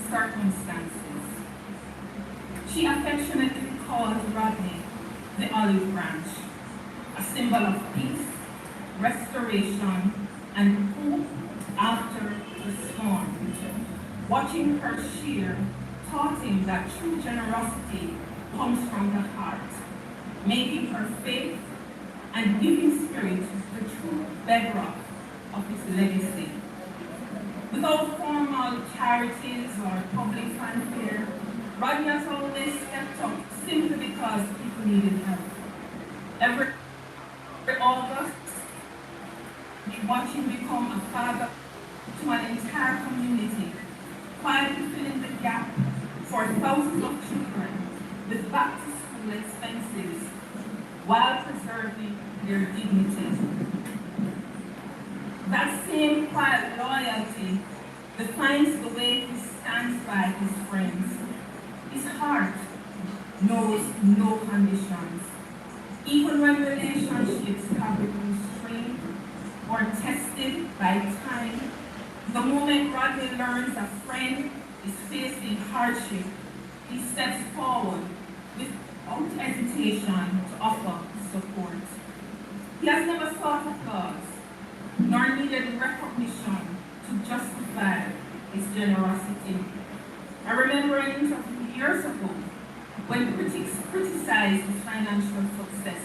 circumstances. She affectionately called Rodney the olive branch, a symbol of peace, restoration, and hope after the storm. Watching her share taught him that true generosity comes from the heart, making her faith and giving spirit the true bedrock of his legacy. Without formal charities or public fanfare, Rodney has always stepped up simply because people needed help. Every August, we watch him become a father to an entire community, quietly filling the gap for thousands of children with back-to-school expenses while preserving their dignity. That same quiet loyalty defines the way he stands by his friends. His heart knows no conditions. Even when relationships have become strained or tested by time, the moment Rodney learns a friend is facing hardship, he steps forward without hesitation to offer support. He has never sought applause, nor needed recognition to justify his generosity. I remember an interview years ago when critics criticized his financial success,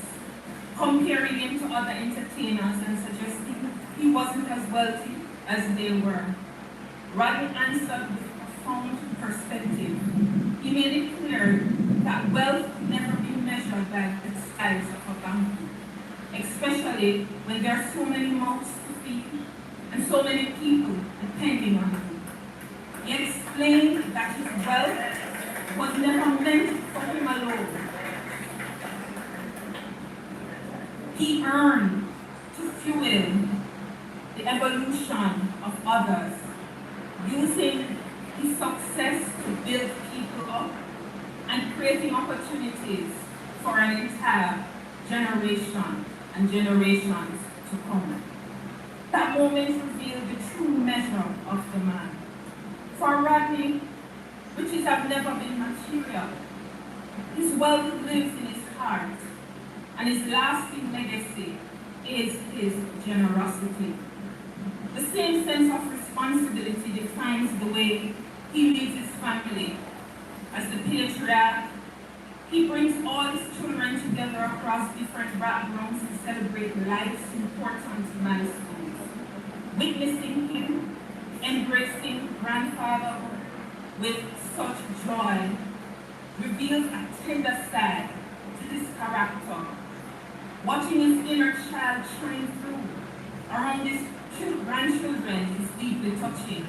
comparing him to other entertainers and suggesting he wasn't as wealthy as they were. Rodney answered with profound perspective. He made it clear that wealth could never be measured by the size of a bank, especially when there are so many mouths to feed and so many people depending on him. He explained that his wealth was never meant for him alone. He earned to fuel the evolution of others, using his success to build people up and creating opportunities for an entire generation and generations to come. That moment revealed the true measure of the man. For Rodney, riches have never been material. His wealth lives in his heart, and his lasting legacy is his generosity. The same sense of responsibility defines the way he leads his family. As the patriarch, he brings all his children together across different backgrounds to celebrate life's important milestones. Witnessing him embracing grandfatherhood with such joy reveals a tender side to his character. Watching his inner child shine through around his grandchildren is deeply touching.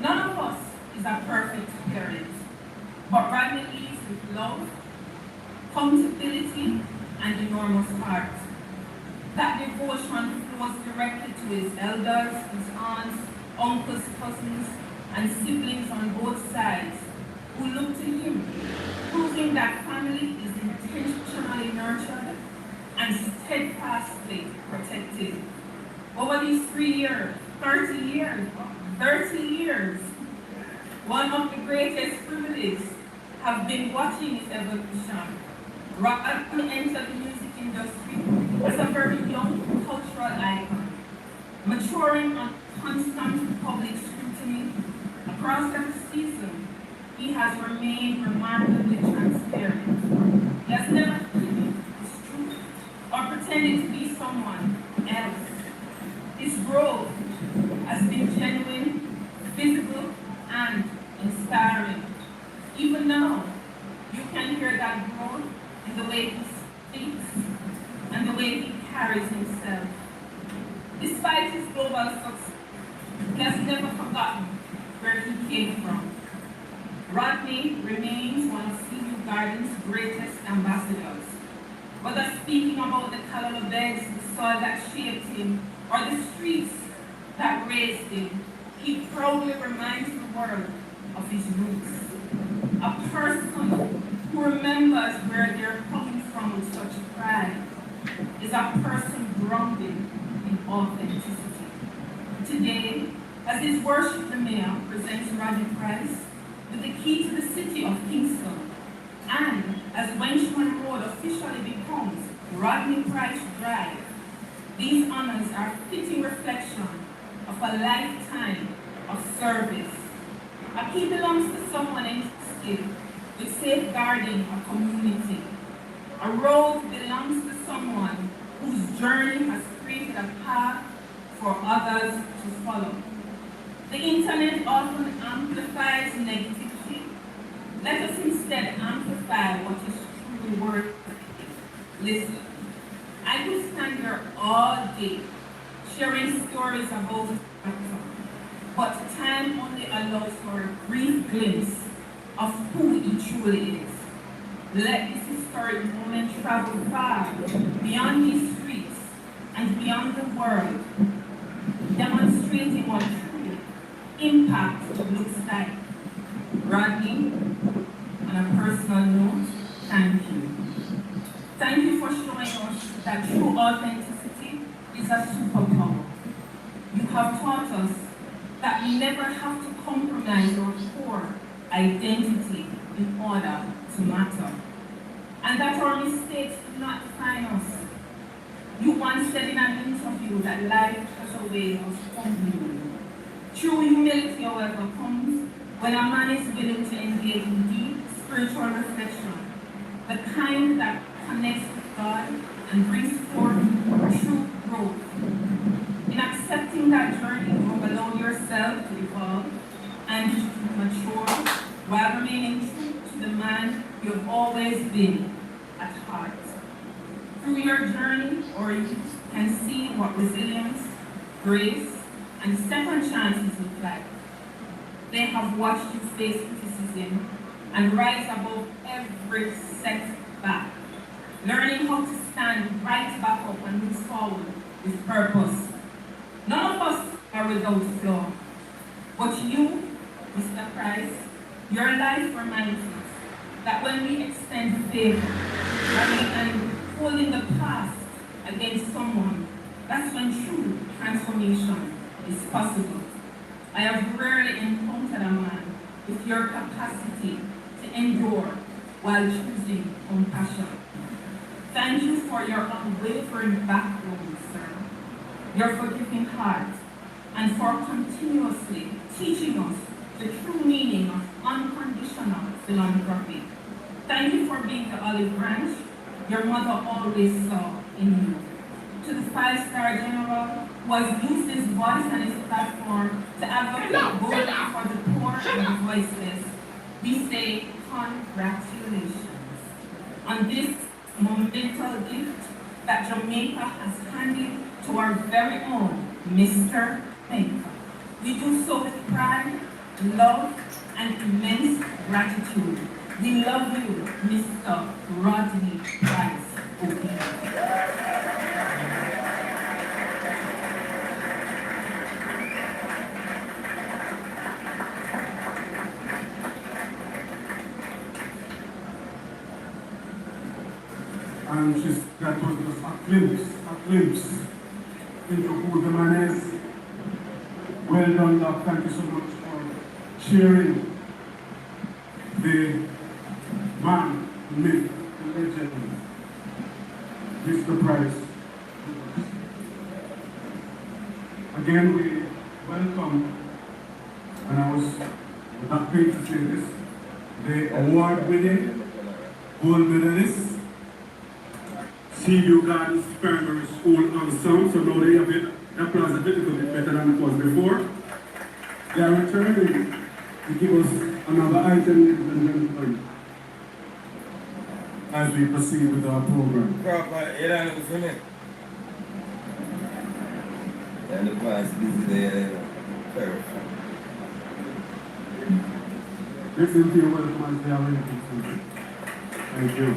None of us is a perfect parent, but Rodney leads with love, accountability, and enormous heart. That devotion flows directly to his elders, his aunts, uncles, cousins, and siblings on both sides who look to him, proving that family is intentionally nurtured and steadfastly protected. Over these 3 years, 30 years, one of the greatest privileges have been watching his evolution. Rodney entered the music industry as a very young cultural icon, maturing on constant public scrutiny. Across that season, he has remained remarkably transparent. He has never hidden his truth or pretended to be someone else. His growth has been genuine, visible, and inspiring. Even now, you can hear that growth in the way he speaks and the way he carries himself. Despite his global success, he has never forgotten where he came from. Rodney remains one of CU Garden's greatest ambassadors. Whether speaking about the color beds, the soil that shaped him, or the streets that raised him, he proudly reminds the world of his roots. A person who remembers where they're coming from with such pride is a person grounded in authenticity. Today, as As his worship, the mayor presents Rodney Price with the key to the city of Kingston. And as Wenchman Road officially becomes Rodney Price Drive, these honors are a fitting reflection of a lifetime of service. A key belongs to someone entrusted with safeguarding a community. A road belongs to someone whose journey has created a path for others to follow. The internet often amplifies negativity. Let us instead amplify what is truly worth it. Listen, I could stand here all day sharing stories about this character, but time only allows for a brief glimpse of who he truly is. Let this historic moment travel far beyond these streets and beyond the world, demonstrating what true impact looks like. Rodney, on a personal note, thank you. Thank you for showing us that true authenticity is a superpower. You have taught us that we never have to compromise our core identity in order to matter, and that our mistakes do not define us. You once said in an interview that life has a way of humbling you. True humility, however, comes when a man is willing to engage in deep spiritual reflection, the kind that connects with God and brings forth true growth. In accepting that journey, you allow yourself to evolve and to mature while remaining true to the man you have always been at heart. Through your journey, or you can see what resilience, grace, and second chances look like. They have watched you face criticism and rise above every setback, learning how to stand right back up and move forward with purpose. None of us are without flaw, but you, Mr. Price, your life reminds us that when we extend favor, rather than holding the past against someone, that's when true transformation is possible. I have rarely encountered a man with your capacity to endure while choosing compassion. Thank you for your unwavering backbone, sir, your forgiving heart, and for continuously teaching us the true meaning of unconditional philanthropy. Thank you for being the olive branch your mother always saw in you. To the five-star general who has used his voice and his platform to advocate boldly for the poor and the voiceless, we say congratulations on this monumental gift that Jamaica has handed to our very own Mr. Maker. We do so with pride, love, and immense gratitude. We love you, Mr. Rodney Price. And that was just a glimpse into who the man is. Well done, Doc. Thank you so much for sharing the man, the myth, the legend, Mr. Price. Again, we welcome, and I was not paid to say this, the award-winning gold medalist, Seaview Gardens Primary School ensemble, so now they have it, applause a little bit better than it was before. They are returning to give us another item, ladies and gentlemen, as we proceed with our program. And the class is there, perfect. Listen to your welcome as they are ready. Thank you.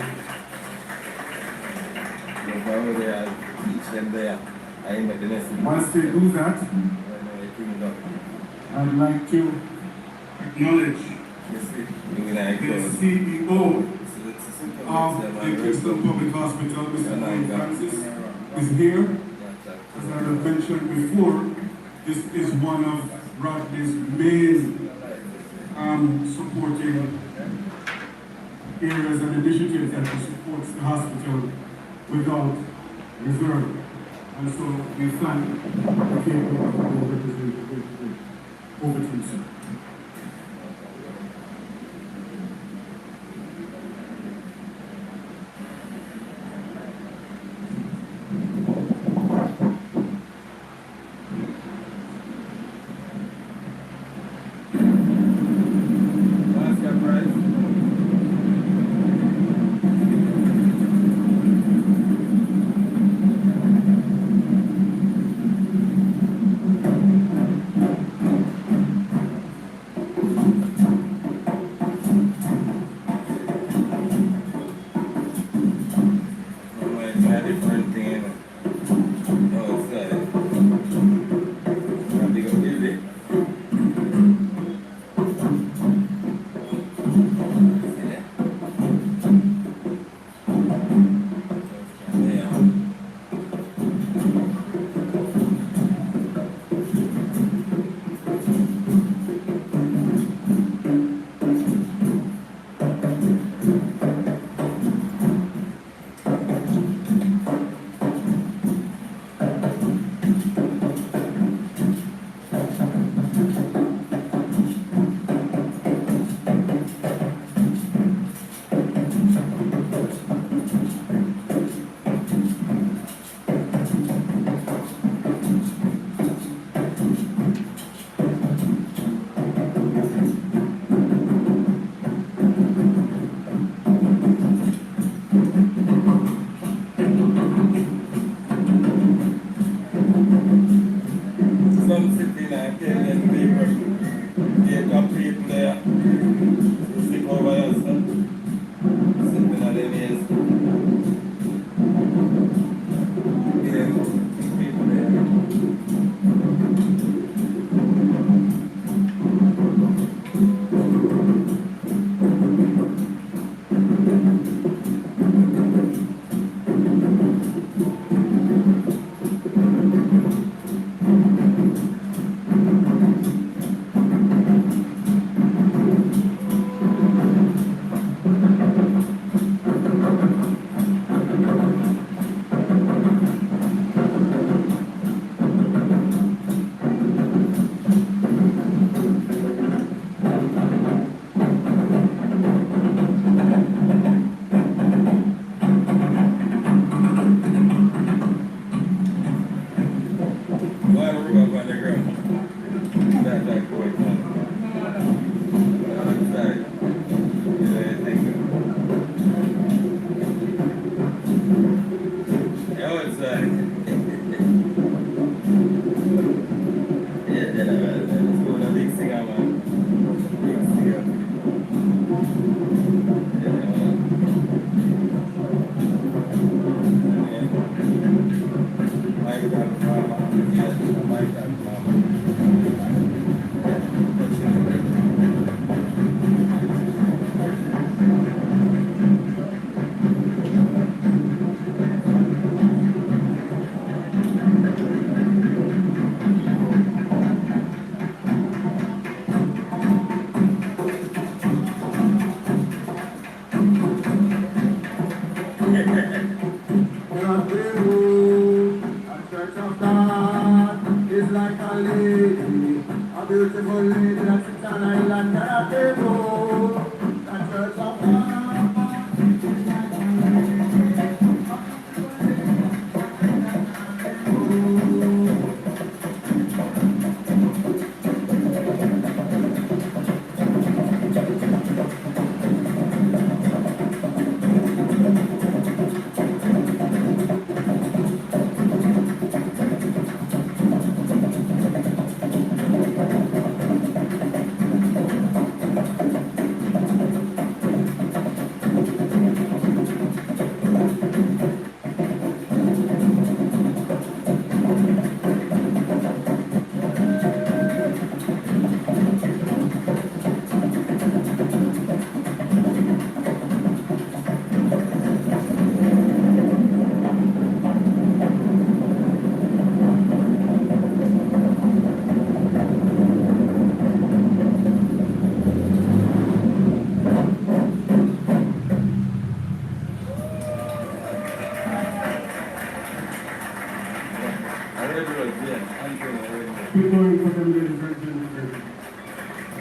Once they do that, I'd like to acknowledge the CEO of the Kingston Public Hospital, Mr. Wayne Francis, is here. As I have mentioned before, this is one of Rodney's main supporting areas and initiatives that he supports the hospital without reserve. And so we thank the people of the representative. Over to you, sir.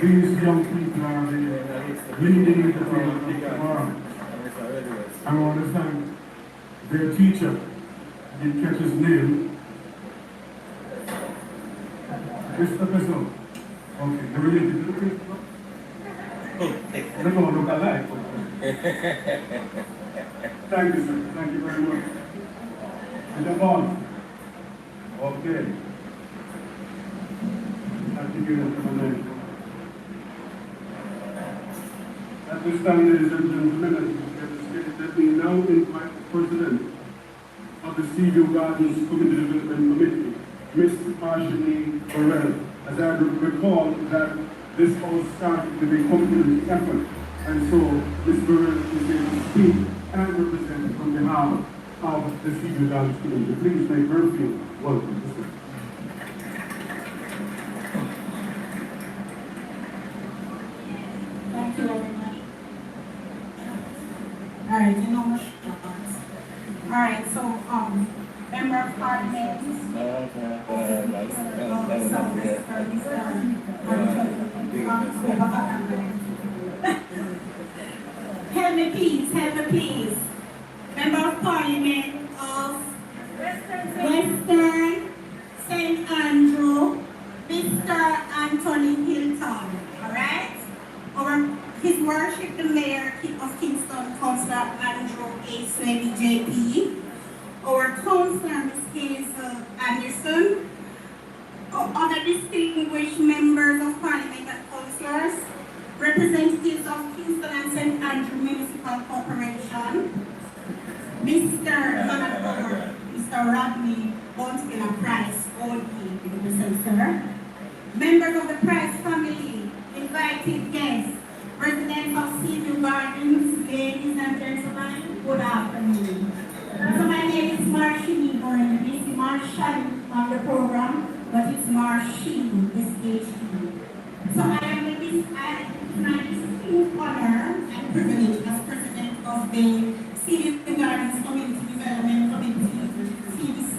These young people are the leading entertainment of tomorrow. I understand their teacher didn't catch his name. Mr. Pesson. Okay, they're related to the principal. They're going to look alike. Thank you, sir. Thank you very much. Mr. Bond. Okay. Thank you, gentlemen. At this time, ladies and gentlemen, let me now invite the president of the Seaview Gardens Community Development Committee, Ms. Marshani Burrell. As I recall that this all started with a community effort, and so Ms. Burrell is able to speak and represent on behalf of the Seaview Gardens Community. Please make her feel welcome. Thank you very much. Alright, you know my shots. Alright, so member of parliament, help me please. Member of parliament of Western St. Andrew, Mr. Anthony Hilton. Alright? His Worship the Mayor of Kingston, Councillor Andrew A. Sweeney JP, our Councillor Ms. Hazel Anderson, other distinguished members of Parliament and councillors, representatives of Kingston and St. Andrew Municipal Corporation, Mr. Rodney Bonskina Price, OD, sir, members of the Price family, invited guests, residents of Seaview Gardens, ladies and gentlemen, good afternoon. So my name is Marshini Burrell. This is Marshall on the program, but it's Marshini, SHE. So I am my distinct honor and privilege as president of the Seaview Gardens Community Development Committee, CDC.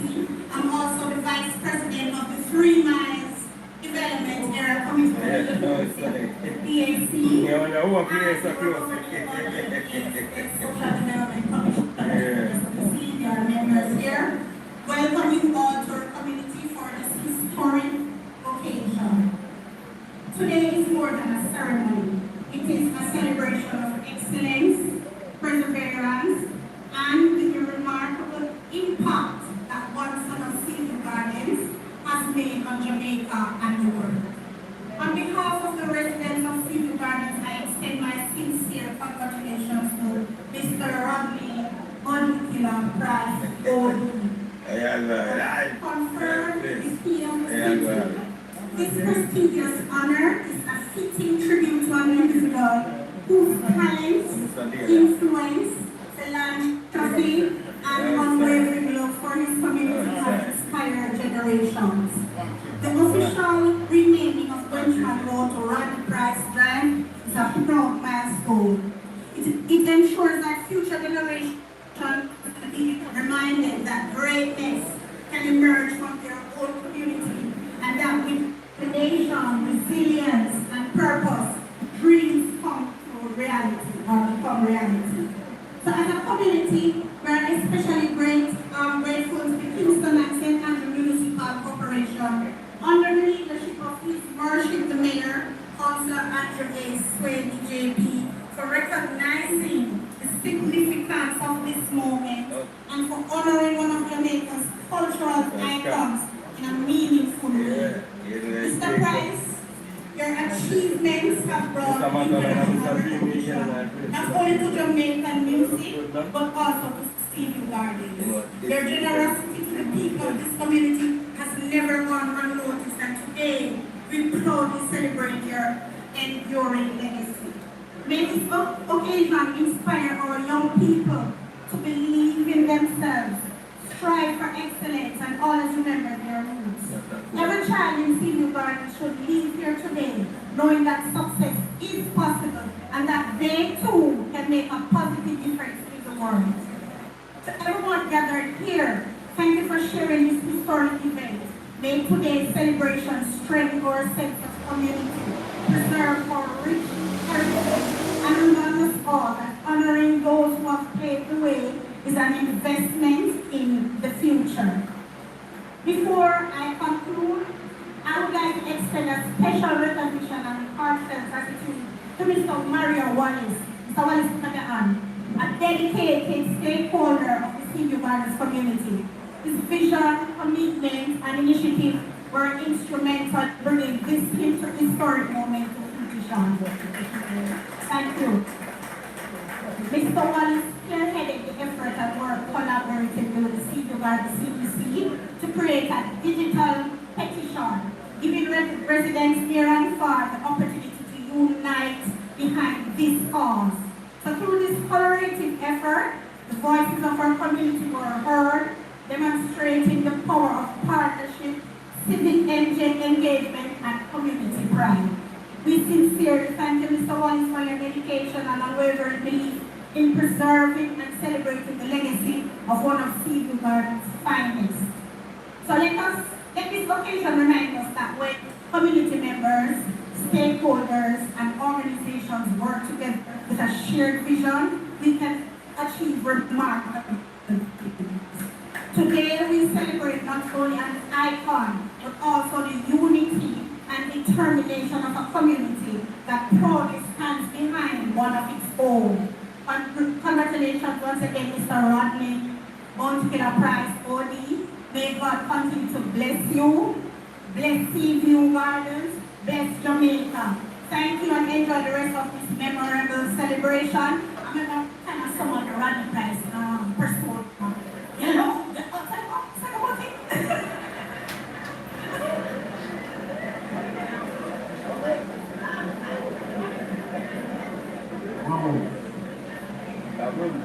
I'm also the vice president of the 3 Miles Development Area Committee, PAC. Members here, welcome you all to our community for this historic occasion. Today is more than a ceremony. It is a celebration of excellence, perseverance, and the remarkable impact that one son of Seaview Gardens has made on Jamaica and the world. On behalf of the residents of Seaview Gardens, I extend my sincere congratulations to Mr. Rodney Killa Price, OD. Confirmed the speed of the city. This prestigious honor is a fitting tribute to an individual whose talents, influence, philanthropy, and unwavering love for his community have inspired generations. The official renaming of Benjamin Road to Rodney Price Drive is a proud milestone. It ensures that future generations can be reminded that greatness can emerge from their own community, and that with determination, resilience, and purpose, dreams come to reality or become reality. So as a community, we are especially grateful to the Kingston and St. Andrew Municipal Corporation under the leadership of His Worship the Mayor, Councillor Andrew A. Sweeney JP, for recognizing the significance of this moment and for honoring one of Jamaica's cultural icons in a meaningful way. Mr. Price, your achievements have brought international recognition not only to Jamaican music, but also to Seaview Gardens. Your generosity to the people of this community has never gone unnoticed, and today we proudly celebrate your enduring legacy. May this occasion inspire our young people to believe in themselves, strive for excellence, and always remember their roots. Every child in Seaview Gardens should leave here today knowing that success is possible and that they too can make a positive difference in the world. To everyone gathered here, thank you for sharing this historic event. May today's celebration strengthen our sense of community, preserve is an investment in the future. Before I conclude, I would like to extend a special recognition and heartfelt gratitude to Mr. Mario Wallace. Mr. Wallace, put your hand. A dedicated stakeholder of the Senior Gardens community. His vision, commitment, and initiative were instrumental in bringing this historic moment to fruition. Thank you. Mr. Wallace spearheaded the effort and work collaboratively with the Senior Gardens CBC to create a digital petition, giving residents near and far the opportunity to unite behind this cause. So through this collaborative effort, the voices of our community were heard, demonstrating the power of partnership, civic engagement, and community pride. We sincerely thank you, Mr. Wallace, for your dedication and unwavering belief in preserving and celebrating the legacy of one of Seaview Garden's finest. So let this occasion remind us that when community members, stakeholders, and organizations work together with a shared vision, we can achieve remarkable things. Today we celebrate not only an icon, but also the unity and determination of a community that proudly stands behind one of its own. Congratulations once again, Mr. Rodney, Mount Killa Prize OD. May God continue to bless you, bless Seaview Gardens, bless Jamaica. Thank you and enjoy the rest of this memorable celebration. I'm going to kind of summon the Rodney Prize pursuit. You know, talk about it. Wow.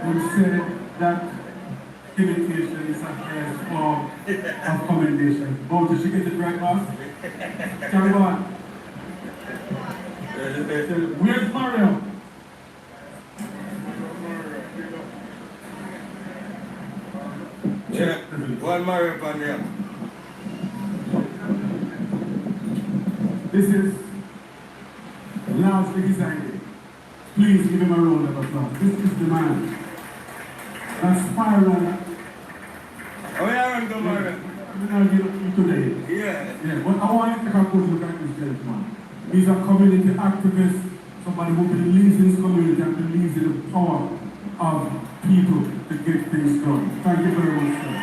You said that imitation is a highest form of commendation. Oh, did she get it right, boss? Carry on. Where's Mario? Check. One Mario on there. This is largely designed. Please give him a round of applause. This is the man. That spiral. Oh, yeah, I'm going Mario. I'm going to give you today. Yeah. But I want you to take a close look at this gentleman. He's a community activist, somebody who believes in his community and believes in the power of people to get things done. Thank you very much, sir.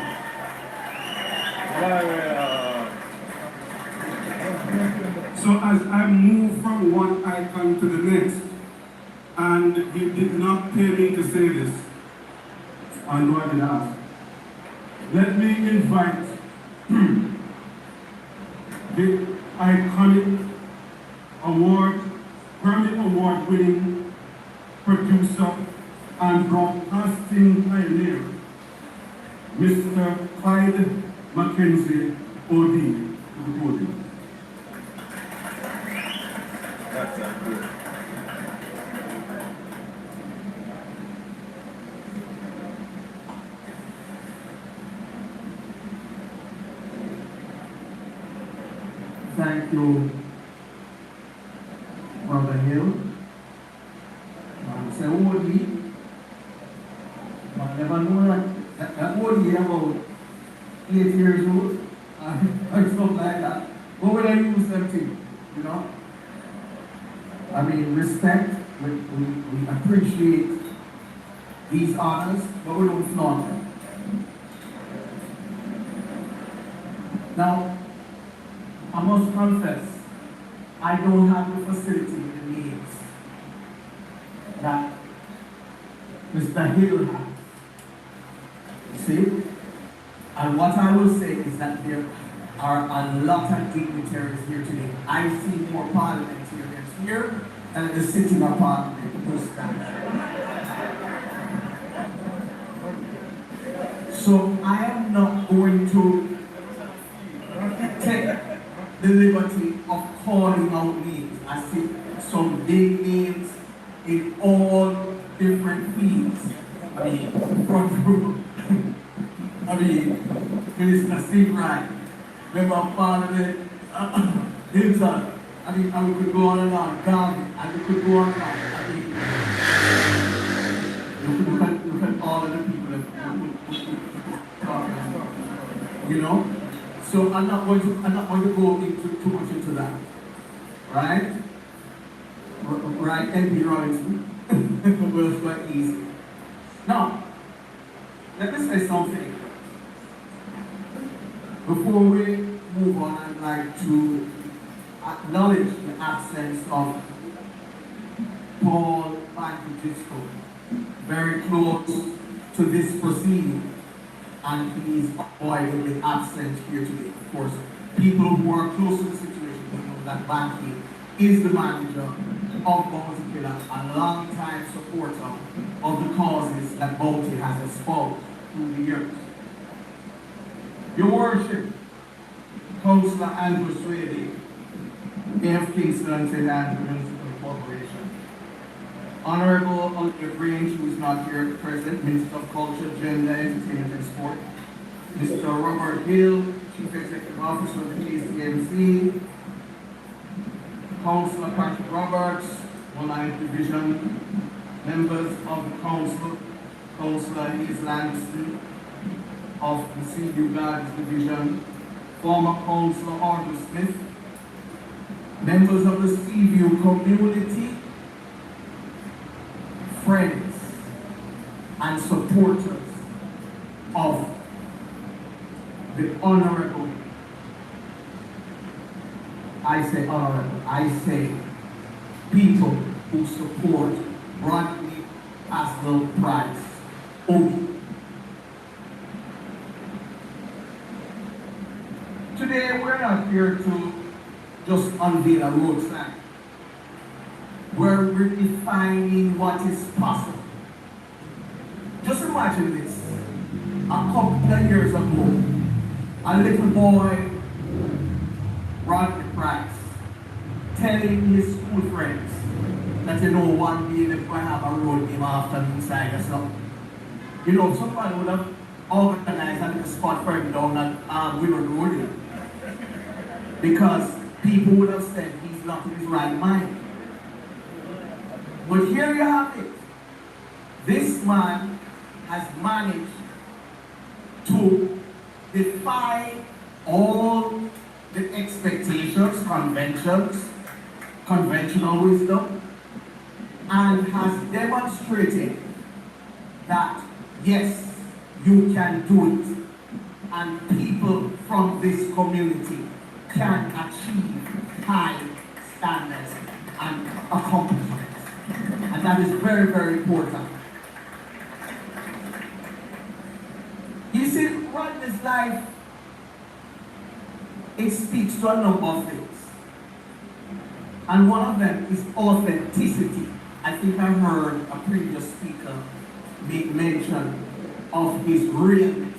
So as I move from one icon to the next, and he did not pay me to say this, I know I did ask. Let me invite the iconic Grammy Award winning producer and broadcasting pioneer, Mr. Clyde Mackenzie OD, to the podium. That's good. Thank you, Brother Hill. Say OD. I never know that OD about 8 years old or something like that. What would I use them to? You know? I mean, respect, we appreciate these honors, but we don't flaunt them. Now, I must confess, I don't have the facility in the needs that Mr. Hill has. You see? And what I will say is that there are a lot of dignitaries here today. I see more parliamentarians here than the sitting of parliament will stand. So I am not going to take the liberty of calling out names. I see some big names in all different fields. I mean, front row. I mean, Minister Steve Wright, Member of Parliament, Kingston. I mean, and we could go on and on, Garvey, and we could go on and on. I mean, look at all of the people that you know. So I'm not going to go into too much into that, right? Right, MP Robinson. Well, it's quite easy. Now, let me say something. Before we move on, I'd like to acknowledge the absence of Paul Banco, very close to this proceeding, and he's avoiding the absence here today. Of course, people who are close to the situation will know that Banky is the manager of Bounty Killa, a long-time supporter of the causes that Bounty has espoused through the years. Your Worship, Councillor Andrew Swady, AF Kingston and St. Andrew Municipal Corporation. Honorable Oliver Grange, who is not here present, Minister of Culture, Gender, Entertainment and Sport. Mr. Robert Hill, Chief Executive Officer of the KCMC. Councillor Patrick Roberts, 1st Division. Members of the Council, Councillor Hayes Langston of the Seaview Gardens Division. Former Councillor Audrey Smith. Members of the Seaview community, friends and supporters of the Honorable, I say people who support Rodney Pascal Price only. Today we're not here to just unveil a road sign. We're redefining what is possible. Just imagine this. A couple of years ago, a little boy, Rodney Price, telling his school friends that one day they're going to have a road game afternoon side or something. Somebody would have organized a little spot for him down at Willow Road here. Because people would have said he's not in his right mind. But here you have it. This man has managed to defy all the expectations, conventions, conventional wisdom, and has demonstrated that yes, you can do it, and people from this community can achieve high standards and accomplishments. And that is very, very important. You see, Rodney's life, it speaks to a number of things. And one of them is authenticity. I think I heard a previous speaker make mention of his realness.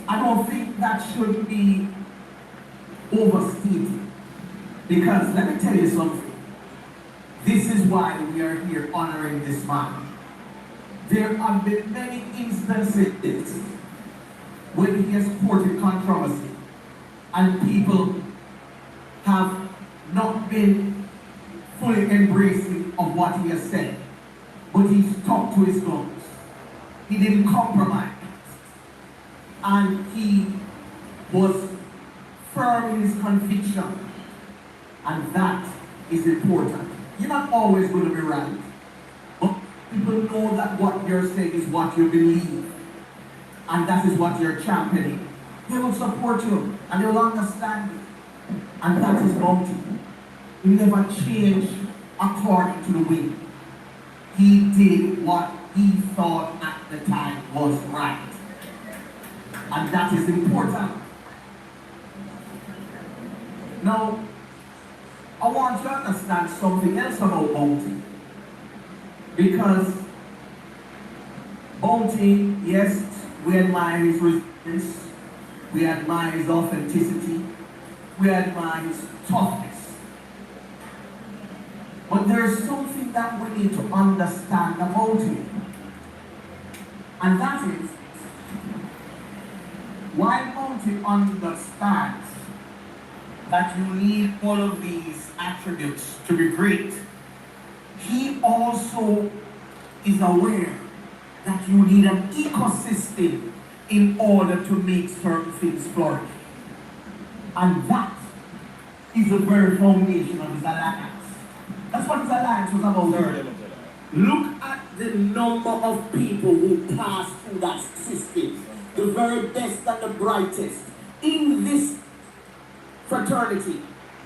I don't think that should be overstated. Because let me tell you something. This is why we are here honoring this man. There have been many instances when he has courted controversy and people have not been fully embracing of what he has said. But he stuck to his guns. He didn't compromise. And he was firm in his conviction. And that is important. You're not always going to be right. But people know that what you're saying is what you believe. And that is what you're championing. They will support you and they will understand you. And that is Bounty. He never changed according to the wind. He did what he thought at the time was right. And that is important. Now, I want you to understand something else about Bounty. Because Bounty, yes, we admire his resilience, we admire his authenticity, we admire his toughness. But there's something that we need to understand about him. And that is, while Bounty understands that you need all of these attributes to be great, he also is aware that you need an ecosystem in order to make certain things flourish. And that is the very foundation of his alliance. That's what his alliance was about. Look at the number of people who passed through that system, the very best and the brightest in this fraternity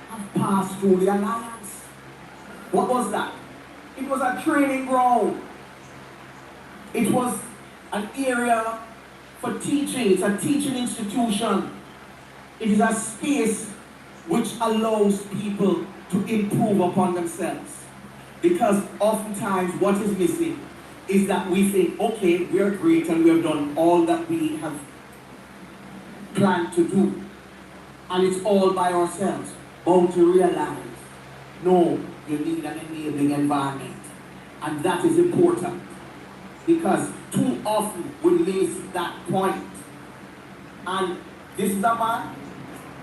have passed through the alliance. What was that? It was a training ground. It was an area for teaching. It's a teaching institution. It is a space which allows people to improve upon themselves. Because oftentimes what is missing is that we think, okay, we are great and we have done all that we have planned to do. And it's all by ourselves. But to realize, no, you need an enabling environment. And that is important. Because too often we miss that point. And this is a man,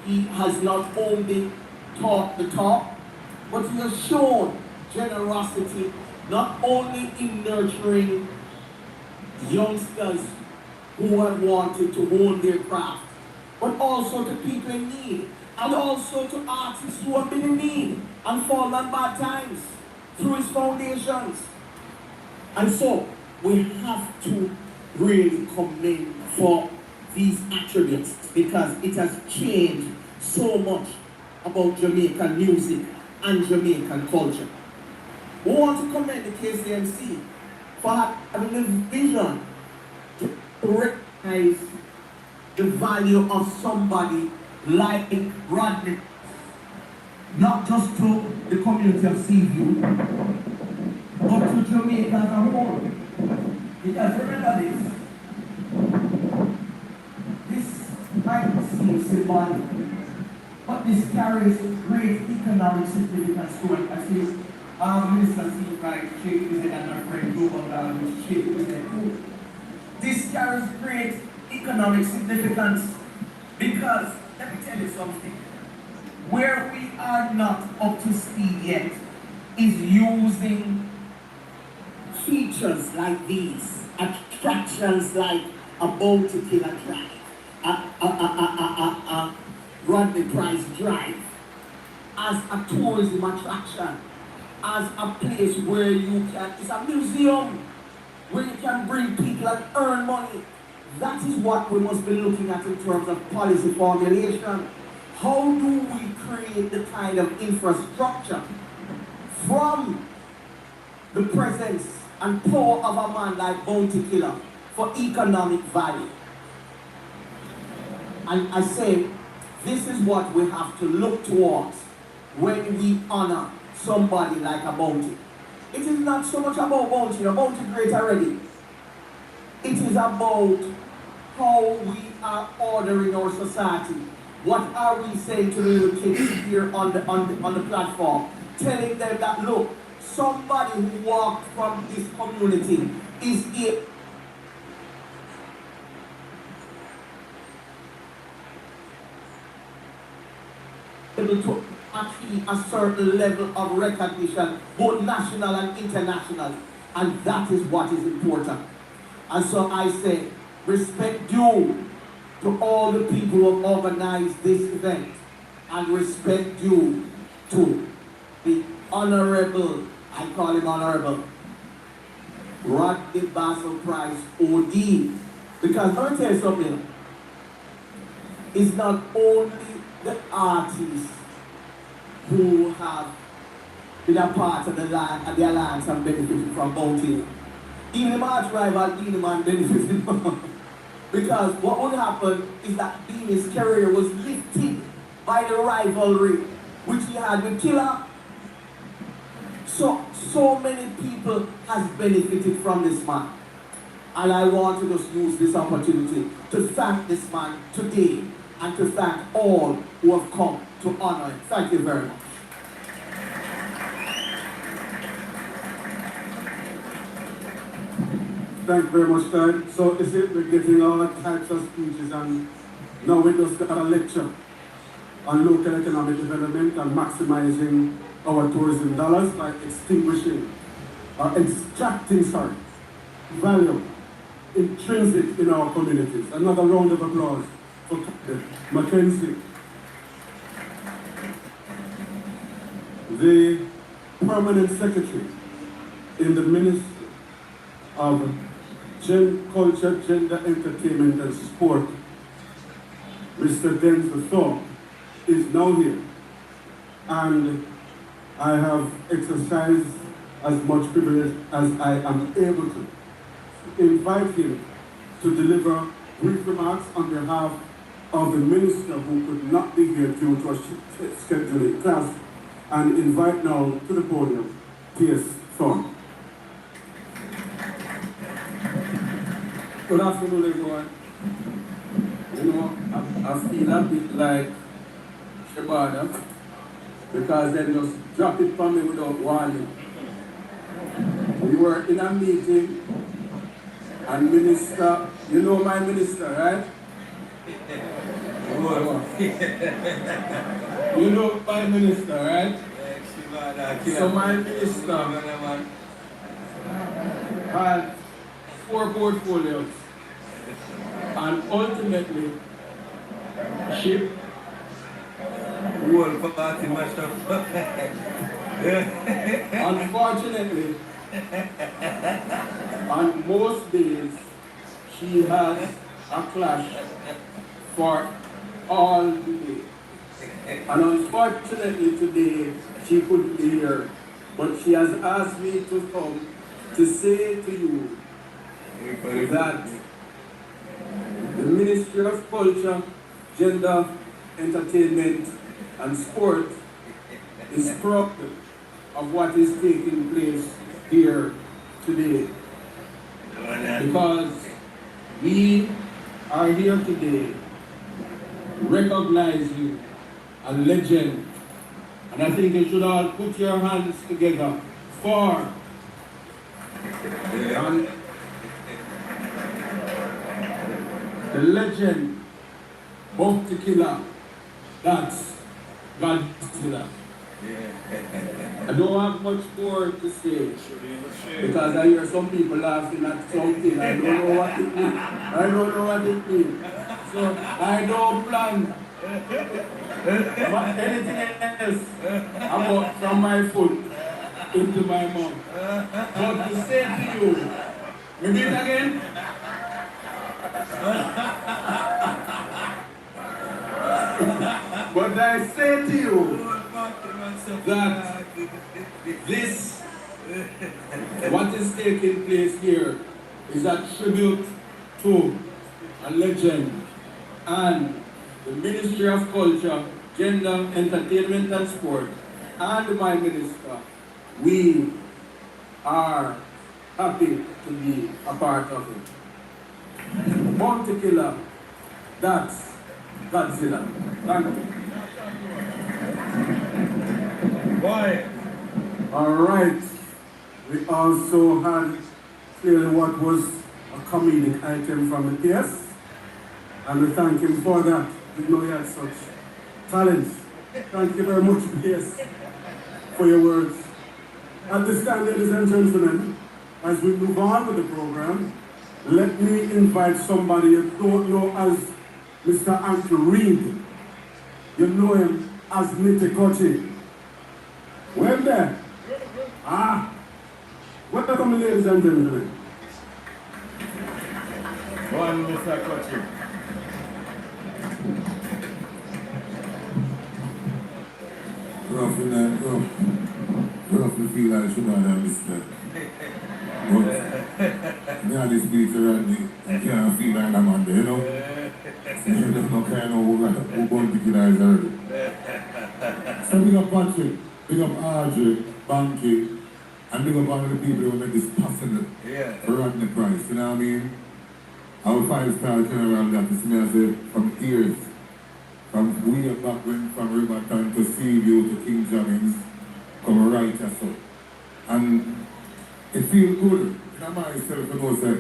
he has not only taught the talk, but he has shown generosity, not only in nurturing youngsters who have wanted to hone their craft, but also to people in need, and also to artists who have been in need and fallen on bad times through his foundations. And so, we have to really commend for these attributes because it has changed so much about Jamaican music and Jamaican culture. We want to commend the KCMC for having the vision to recognize the value of somebody like Rodney, not just to the community of Seaview, but to Jamaica as a whole. Because remember this might seem symbolic, but this carries great economic significance to it. I see Minister Steve Wright shaking his head and our friend Global Down is shaking his head too. This carries great economic significance because, let me tell you something, where we are not up to speed yet is using features like these, attractions like a bounty killer drive, a Rodney Price drive, as a tourism attraction, as a place where you can, it's a museum, where you can bring people and earn money. That is what we must be looking at in terms of policy formulation. How do we create the kind of infrastructure from the presence and power of a man like Bounty Killer for economic value? And I say, this is what we have to look towards when we honor somebody like a Bounty. It is not so much about Bounty, Bounty great already. It is about how we are ordering our society. What are we saying to the little kids here on the platform? Telling them that, look, somebody who walked from this community is able to achieve a certain level of recognition, both national and international. And that is what is important. And so I say, respect due to all the people who have organized this event, and respect due to the honorable, I call him honorable, Rodney Basil Price, OD. Because let me tell you something, it's not only the artists who have been a part of the alliance and benefited from Bounty. Even the march rival, Beanie Man benefited from. Because what would happen is that Beanie's career was lifted by the rivalry which he had with Killer. So many people has benefited from this man. And I want to just use this opportunity to thank this man today and to thank all who have come to honor him. Thank you very much. Thank you very much, Ted. So is it we're getting all types of speeches, and now we just got a lecture on local economic development and maximizing our tourism dollars by extracting value intrinsic in our communities. Another round of applause for Mackenzie. The permanent secretary in the Ministry of Culture, Gender, Entertainment and Sport, Mr. Denzel Thorpe, is now here. And I have exercised as much privilege as I am able to invite him to deliver brief remarks on behalf of the minister who could not be here due to a scheduling class, and invite now to the podium T.S. Thorpe. Good afternoon, everyone. You know, I feel a bit like Shabada because they just dropped it from me without warning. We were in a meeting and minister, you know my minister, right? You know my minister, right? So my minister had 4 portfolios, and ultimately she unfortunately on most days she has a clash for all the day. And unfortunately today she couldn't be here, but she has asked me to come to say to you that the Ministry of Culture, Gender, Entertainment and Sport is proud of what is taking place here today. Because we are here today recognizing a legend. And I think you should all put your hands together for the legend of the killer. That's Godzilla. I don't have much more to say because I hear some people laughing at something. I don't know what it means. I don't know what it means. So I don't plan but anything else about from my foot into my mouth. But to say to you, repeat again. But I say to you that this, what is taking place here, is a tribute to a legend, and the Ministry of Culture, Gender, Entertainment and Sport, and my minister, we are happy to be a part of it. Bounty Killer, that's Godzilla. Thank you. Why? All right. We also had clearly what was a comedic item from the PS, and we thank him for that. We know he had such talents. Thank you very much, PS, for your words. At this time, ladies and gentlemen, as we move on with the program, let me invite somebody you don't know as Mr. Andrew Reed. You know him as Nite Kochi. Well there. Welcome, ladies and gentlemen. One, Mr. Kochi. Rough to feel like sugar and Mr. But me and this speaker and me can't feel like I'm on there, you know? You don't know kind of who going to kill us early. So big up Patrick, big up Audrey, Banky, and big up all of the people who make this possible for Rodney Price, you know what I mean? Our 5-star general that is me as a, from years, from way back when, from Riverton to Seaview to King Jammins, come right as so. And it feels good in myself to know say,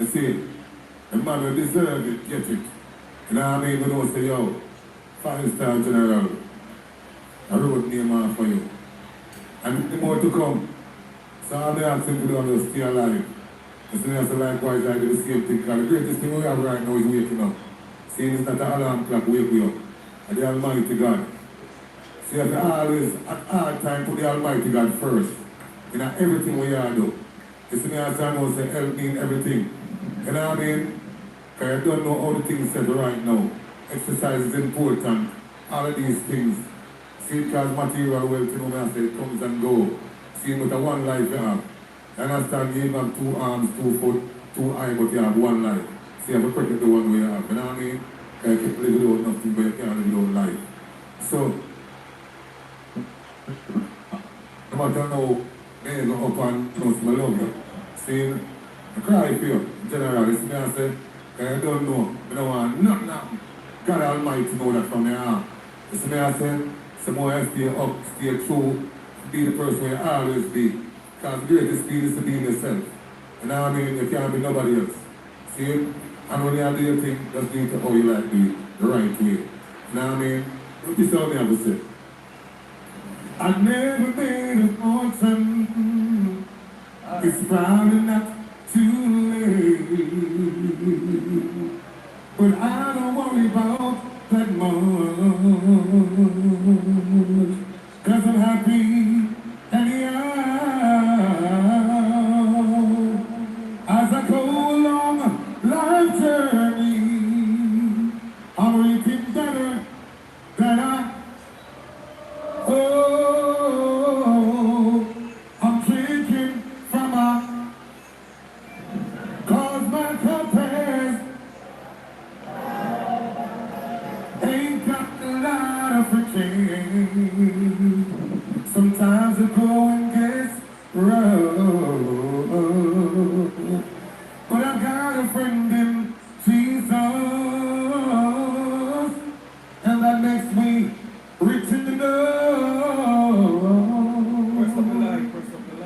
you see, the man who deserve it, get it. You know what I mean? You know, say, yo, 5-star general, I wrote name off for you. And the more to come. So I'm asking for them to stay alive. You see, that's likewise I do the same thing. Because the greatest thing we have right now is waking up. Seeing it's not an alarm clock wake you up. And the Almighty God. See, you have to always, at all time, put the Almighty God first. In everything we are do. You see me as I know, say, help me in everything. You know what I mean? Because I don't know how the things set right now. Exercise is important. All of these things. See, because material wealth, you know, I say, it comes and go. See, with a one life you have. You understand? You have 2 arms, 2 foot, 2 eyes, but you have 1 life. See, you have to protect the one way you have. You know what I mean? You can't live without nothing, but you can't live without life. So, no matter how they go up and trust my love you. See, I cry for you, in general. It's me, I say, because I don't know. I don't want nothing. God Almighty know that from your heart. It's me, I say, some more I stay up, stay true, be the person you always be. Because the greatest thing is to be yourself. You know what I mean? You can't be nobody else. See? And when you do your thing, just do it how you like to do it, the right way. You know what I mean? This is what I have to say. I've never made a fortune. It's probably not too late. But I don't worry about that much. Cause I'm happy anyhow. As I go along life journey, I'm reaping better than I'm drinking from a, cause my cup has ain't got a lot of friction. Sometimes the going gets rough, but I've got a friend in Jesus, and that makes me rich in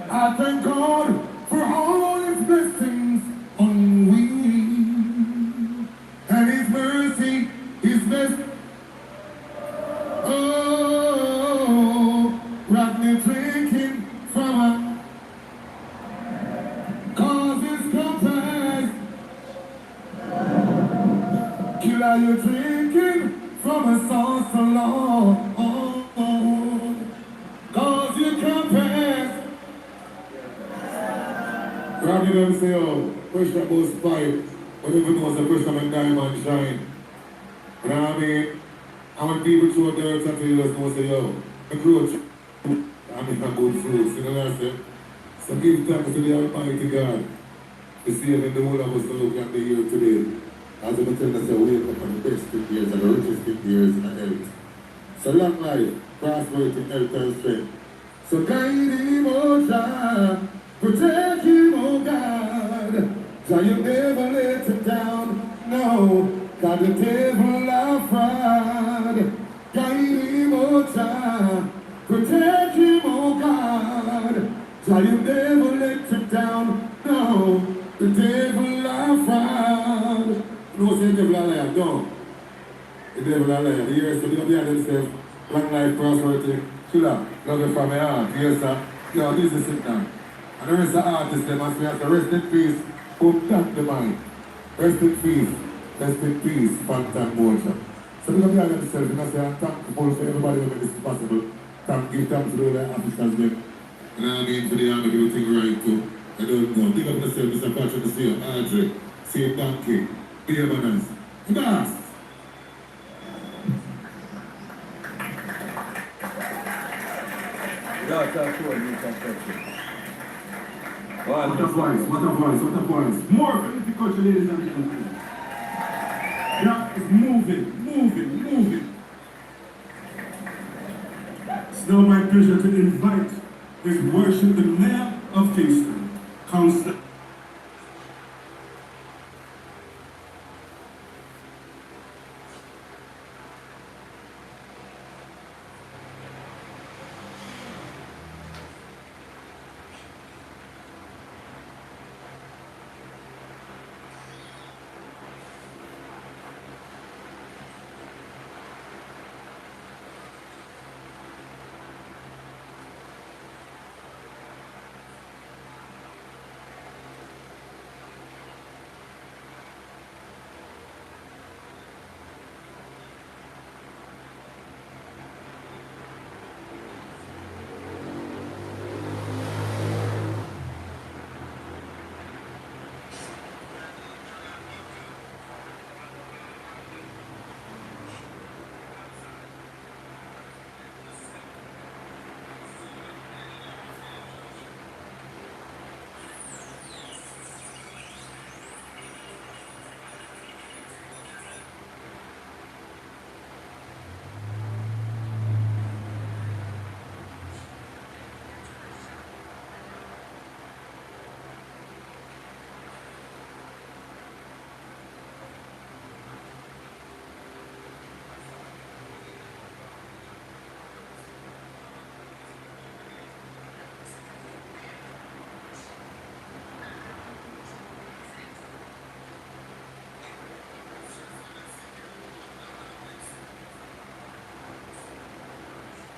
I thank God for all His blessings on me, and His mercy is best. Oh, right me drinking from a cause His compass. Killa, you drinking from a source alone. Cause you compass. Rather than say, oh, pressure about pipe, but everyone knows the pressure make diamond shine. You know what I mean? And when people throw dirt at you, just know, say, yo, the growth, I mean, a good fruits, you know what I say? So give thanks to the Almighty God to saving the whole of us to look at the year today. As I tell us, wake up on the best 50 years and the richest 50 years in health. So long life, prosperity, health and strength. So guide him, oh God, protect him, oh God. So you never let him down, no. God, the devil of fraud. Guide him, oh God, protect him, oh God. So you never let him down, no. The devil of fraud. No, say the devil a liar, no. The devil a liar. The years to be behind themselves, long life, prosperity, killer, love it from my heart. Yes, sir. Yo, this is it now. And the rest of the artists, they must be at the rest in peace, who thank the mind. Rest in peace, Phantom Motion. So we behind themselves, and I say, I'm thankful for everybody who made this possible. Give thanks to the officers, them. And I mean, for the army, everything right too. I don't know. Big up yourself, Mr. Patrick, to see you, Audrey, see you, Donkey, be a manners. Fast! What a voice. More from the culture, ladies and gentlemen. Yeah, it's moving. It's now my pleasure to invite His Worship the Mayor of Kingston, Councillor.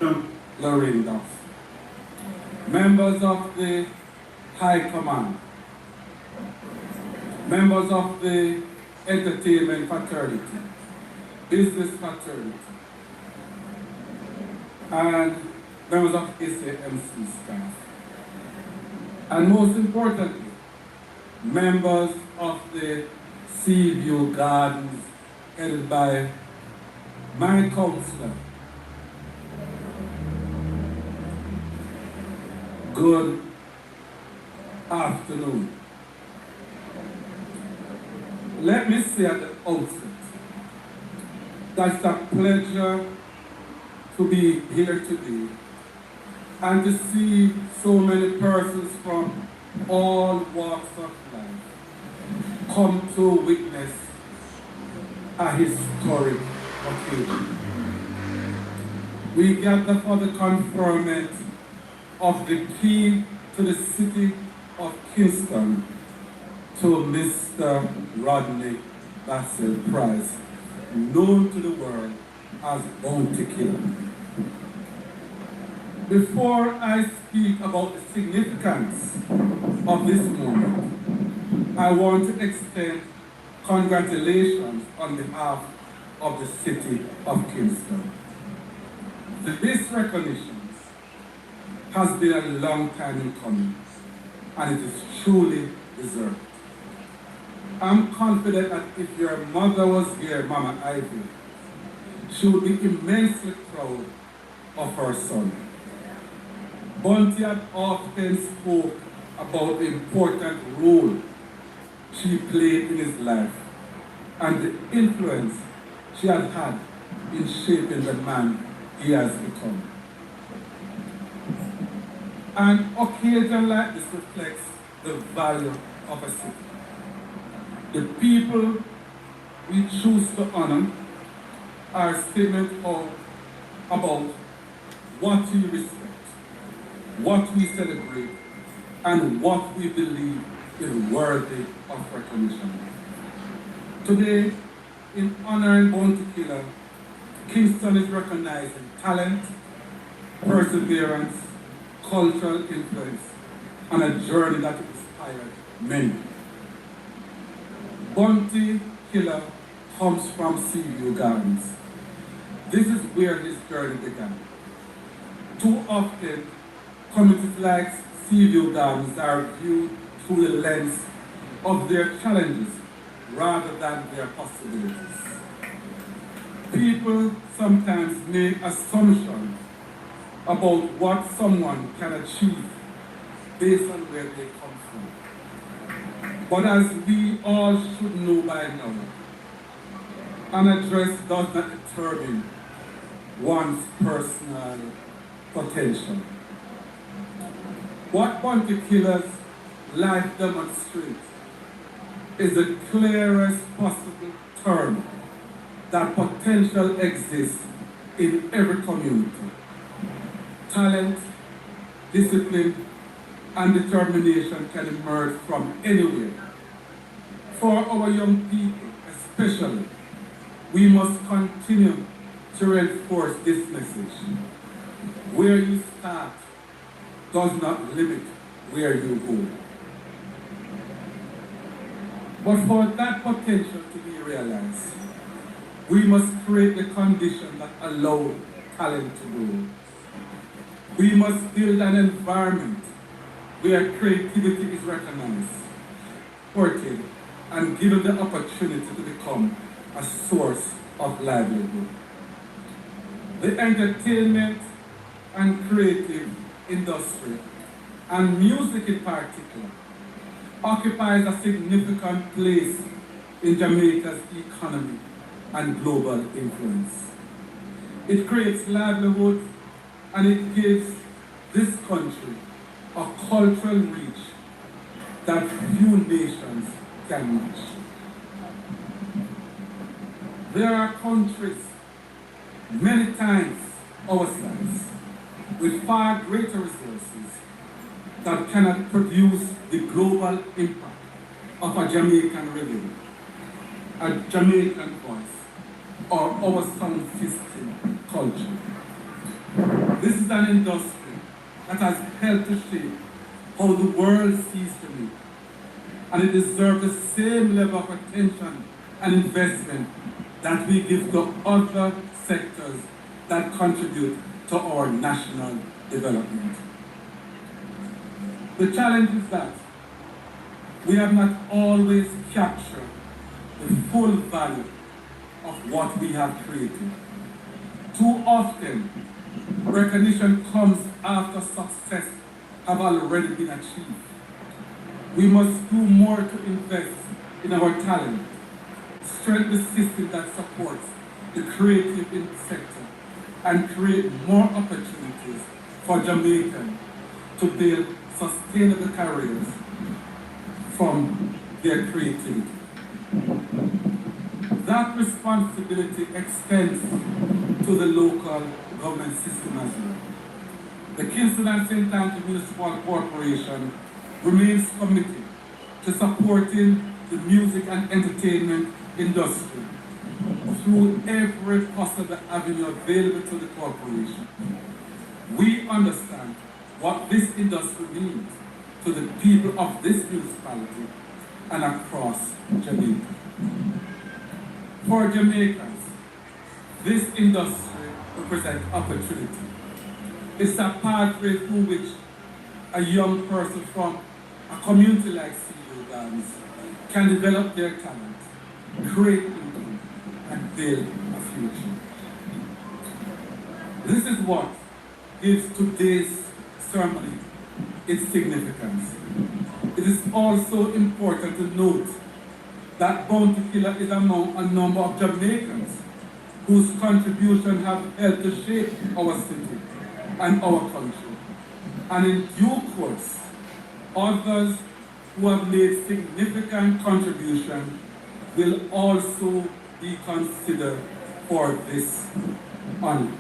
Lorraine Duff, members of the High Command, members of the entertainment fraternity, business fraternity, and members of SAMC staff, and most importantly, members of the Seaview Gardens headed by my counselor. Good afternoon. Let me say at the outset that it's a pleasure to be here today and to see so many persons from all walks of life come to witness a historic occasion. We gather for the conferment of the key to the city of Kingston to Mr. Rodney Bassel Price, known to the world as Bounty Killer. Before I speak about the significance of this moment, I want to extend congratulations on behalf of the city of Kingston. This recognition has been a long time in coming, and it is truly deserved. I'm confident that if your mother was here, Mama Ivy, she would be immensely proud of her son. Bunty had often spoke about the important role she played in his life and the influence she had in shaping the man he has become. An occasion like this reflects the value of a city. The people we choose to honor are a statement about what we respect, what we celebrate, and what we believe is worthy of recognition. Today, in honoring Bounty Killer, Kingston is recognizing talent, perseverance, cultural influence, and a journey that inspired many. Bounty Killer comes from Seaview Gardens. This is where his journey began. Too often, communities like Seaview Gardens are viewed through the lens of their challenges rather than their possibilities. People sometimes make assumptions about what someone can achieve based on where they come from. But as we all should know by now, an address does not determine one's personal potential. What Bounty Killer's life demonstrates is the clearest possible term that potential exists in every community. Talent, discipline, and determination can emerge from anywhere. For our young people especially, we must continue to reinforce this message. Where you start does not limit where you go. But for that potential to be realized, we must create the conditions that allow talent to grow. We must build an environment where creativity is recognized, supported, and given the opportunity to become a source of livelihood. The entertainment and creative industry, and music in particular, occupies a significant place in Jamaica's economy and global influence. It creates livelihood and it gives this country a cultural reach that few nations can match. There are countries many times our size with far greater resources that cannot produce the global impact of a Jamaican rhythm, a Jamaican voice, or our sound system culture. This is an industry that has helped to shape how the world sees Jamaica, and it deserves the same level of attention and investment that we give to other sectors that contribute to our national development. The challenge is that we have not always captured the full value of what we have created. Too often, recognition comes after success have already been achieved. We must do more to invest in our talent, strengthen the system that supports the creative sector, and create more opportunities for Jamaicans to build sustainable careers from their creativity. That responsibility extends to the local government system as well. The Kingston and St. Andrew Municipal Corporation remains committed to supporting the music and entertainment industry through every possible avenue available to the corporation. We understand what this industry means to the people of this municipality and across Jamaica. For Jamaicans, this industry represents opportunity. It's a pathway through which a young person from a community like CEO Gardens can develop their talent, create income, and build a future. This is what gives today's ceremony its significance. It is also important to note that Bounty Killa is among a number of Jamaicans whose contribution have helped to shape our city and our country. And in due course, others who have made significant contribution will also be considered for this honor.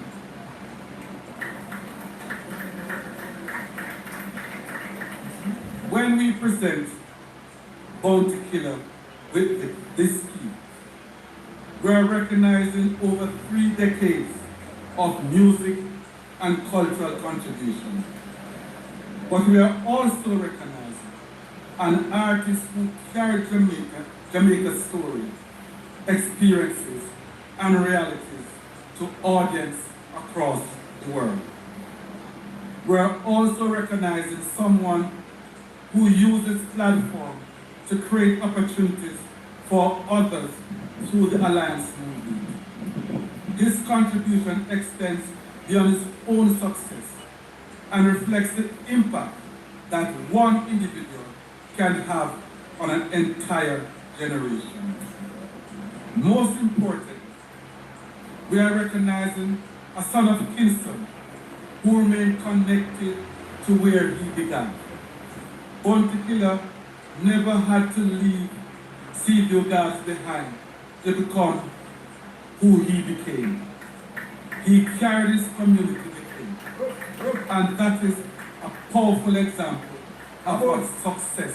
When we present Bounty Killa with this key, we are recognizing over 3 decades of music and cultural contribution. But we are also recognizing an artist who carried Jamaica's story, experiences, and realities to audience across the world. We are also recognizing someone who uses platform to create opportunities for others through the Alliance movement. His contribution extends beyond his own success and reflects the impact that one individual can have on an entire generation. Most importantly, we are recognizing a son of Kingston who remained connected to where he began. Bounty Killa never had to leave Seaview Guards behind to become who he became. He carried his community with him, and that is a powerful example of what success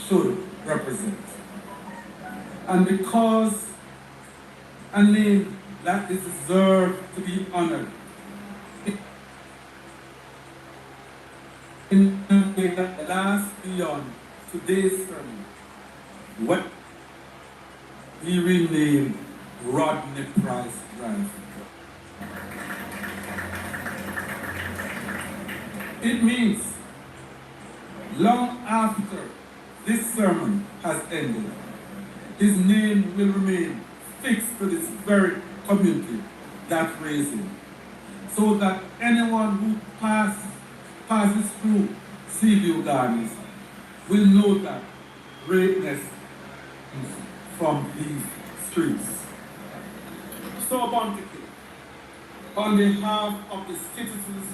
should represent. And because a name that is deserved to be honored in a way that lasts beyond today's sermon, what we renamed Rodney Price Drive. It means long after this sermon has ended, his name will remain fixed to this very community that raised him, so that anyone who passes through Seaview Gardens will know that greatness is from these streets. So, Bounty Killa, on behalf of the citizens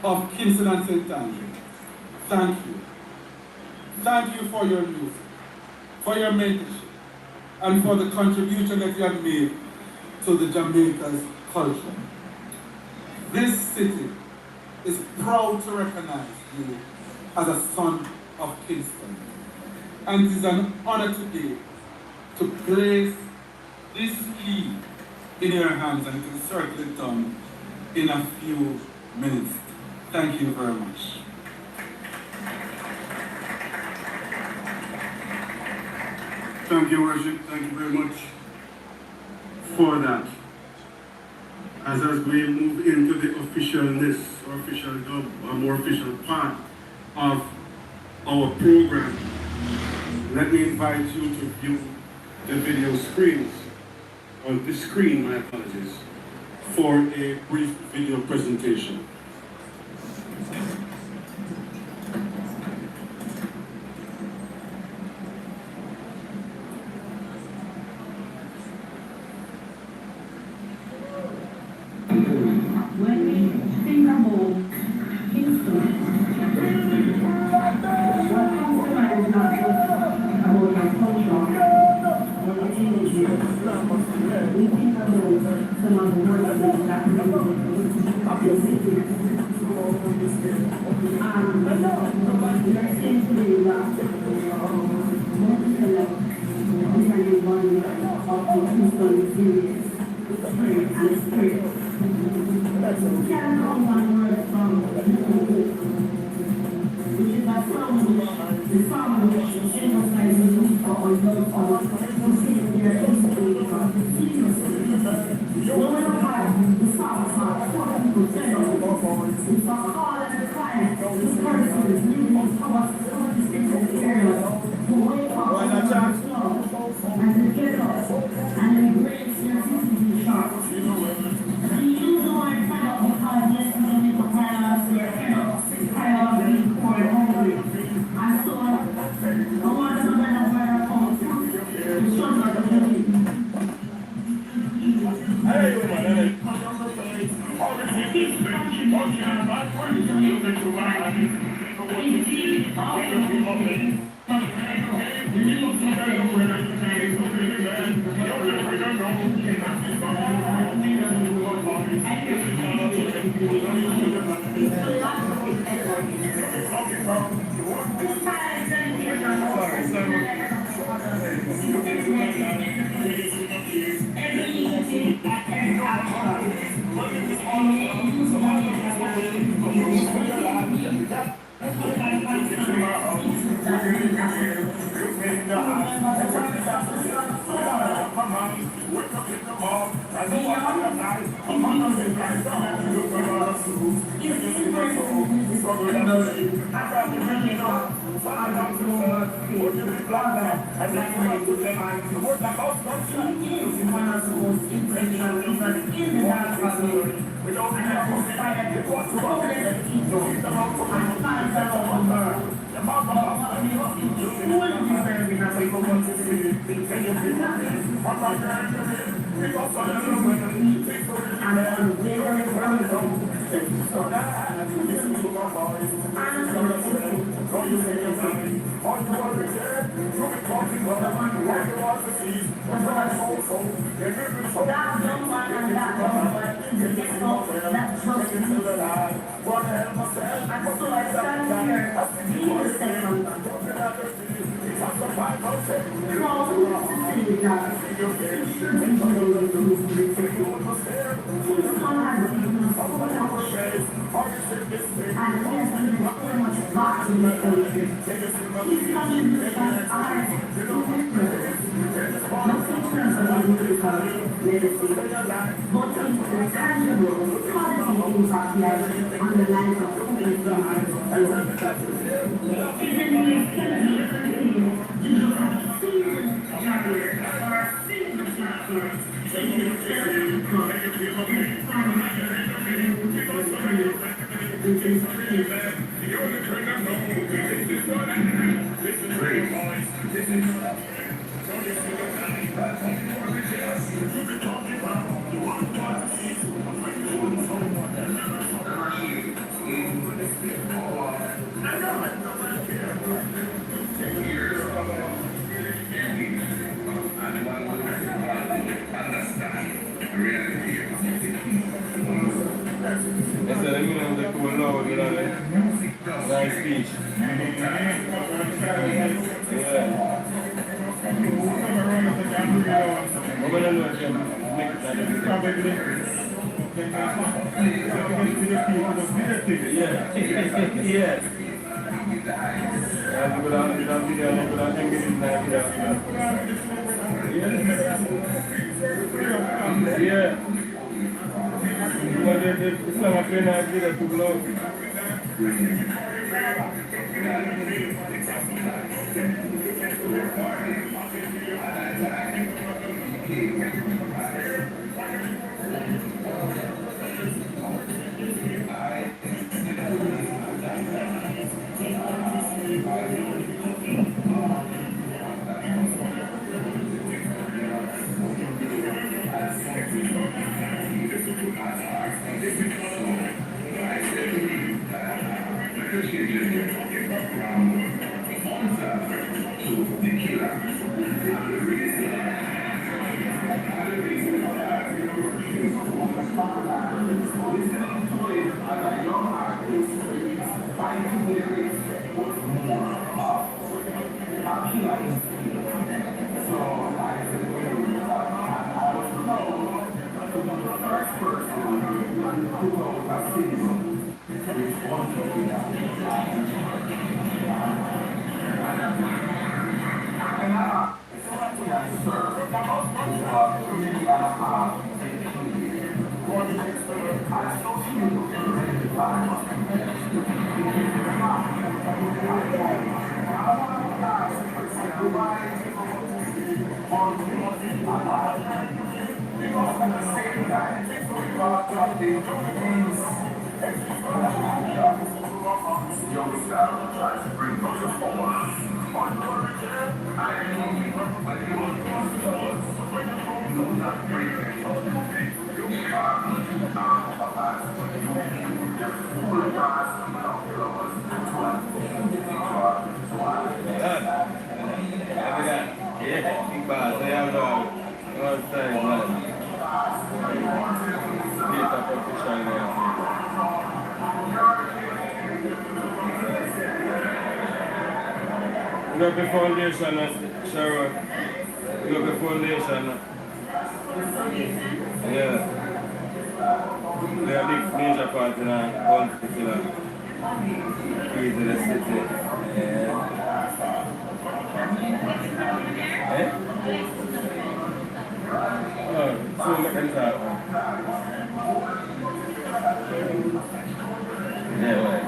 of Kingston and St. Andrew, thank you. Thank you for your music, for your mentorship, and for the contribution that you have made to the Jamaica's culture. This city is proud to recognize you as a son of Kingston, and it is an honor today to place this key in your hands, and to circle it down in a few minutes. Thank you very much. Thank you, Worship. Thank you very much for that. As we move into the officialness, or official dub, or more official part of our program, let me invite you to view the video screens, or the screen, my apologies, for a brief video presentation. When we think about Kingston, what comes to mind is not just about our culture or our images. We think about some of the work that we do in the city. Let's say today that Montella is one of the Kingston series, and spirit. Can come one word from which is a song which the song which emphasizes the for our love for to see their history seriously. One of the songs are four people tell us it's a call and a cry to persons living in our different areas to wake up and love and to get up and embrace their physical sharp. Yes. Yeah. But it's not a friend I did it to blow. You got the foundation, Sharon. You got the foundation. Yeah. They are big major part in our country, key to the city. Yeah. Eh? Oh, so look at that. Yeah, right.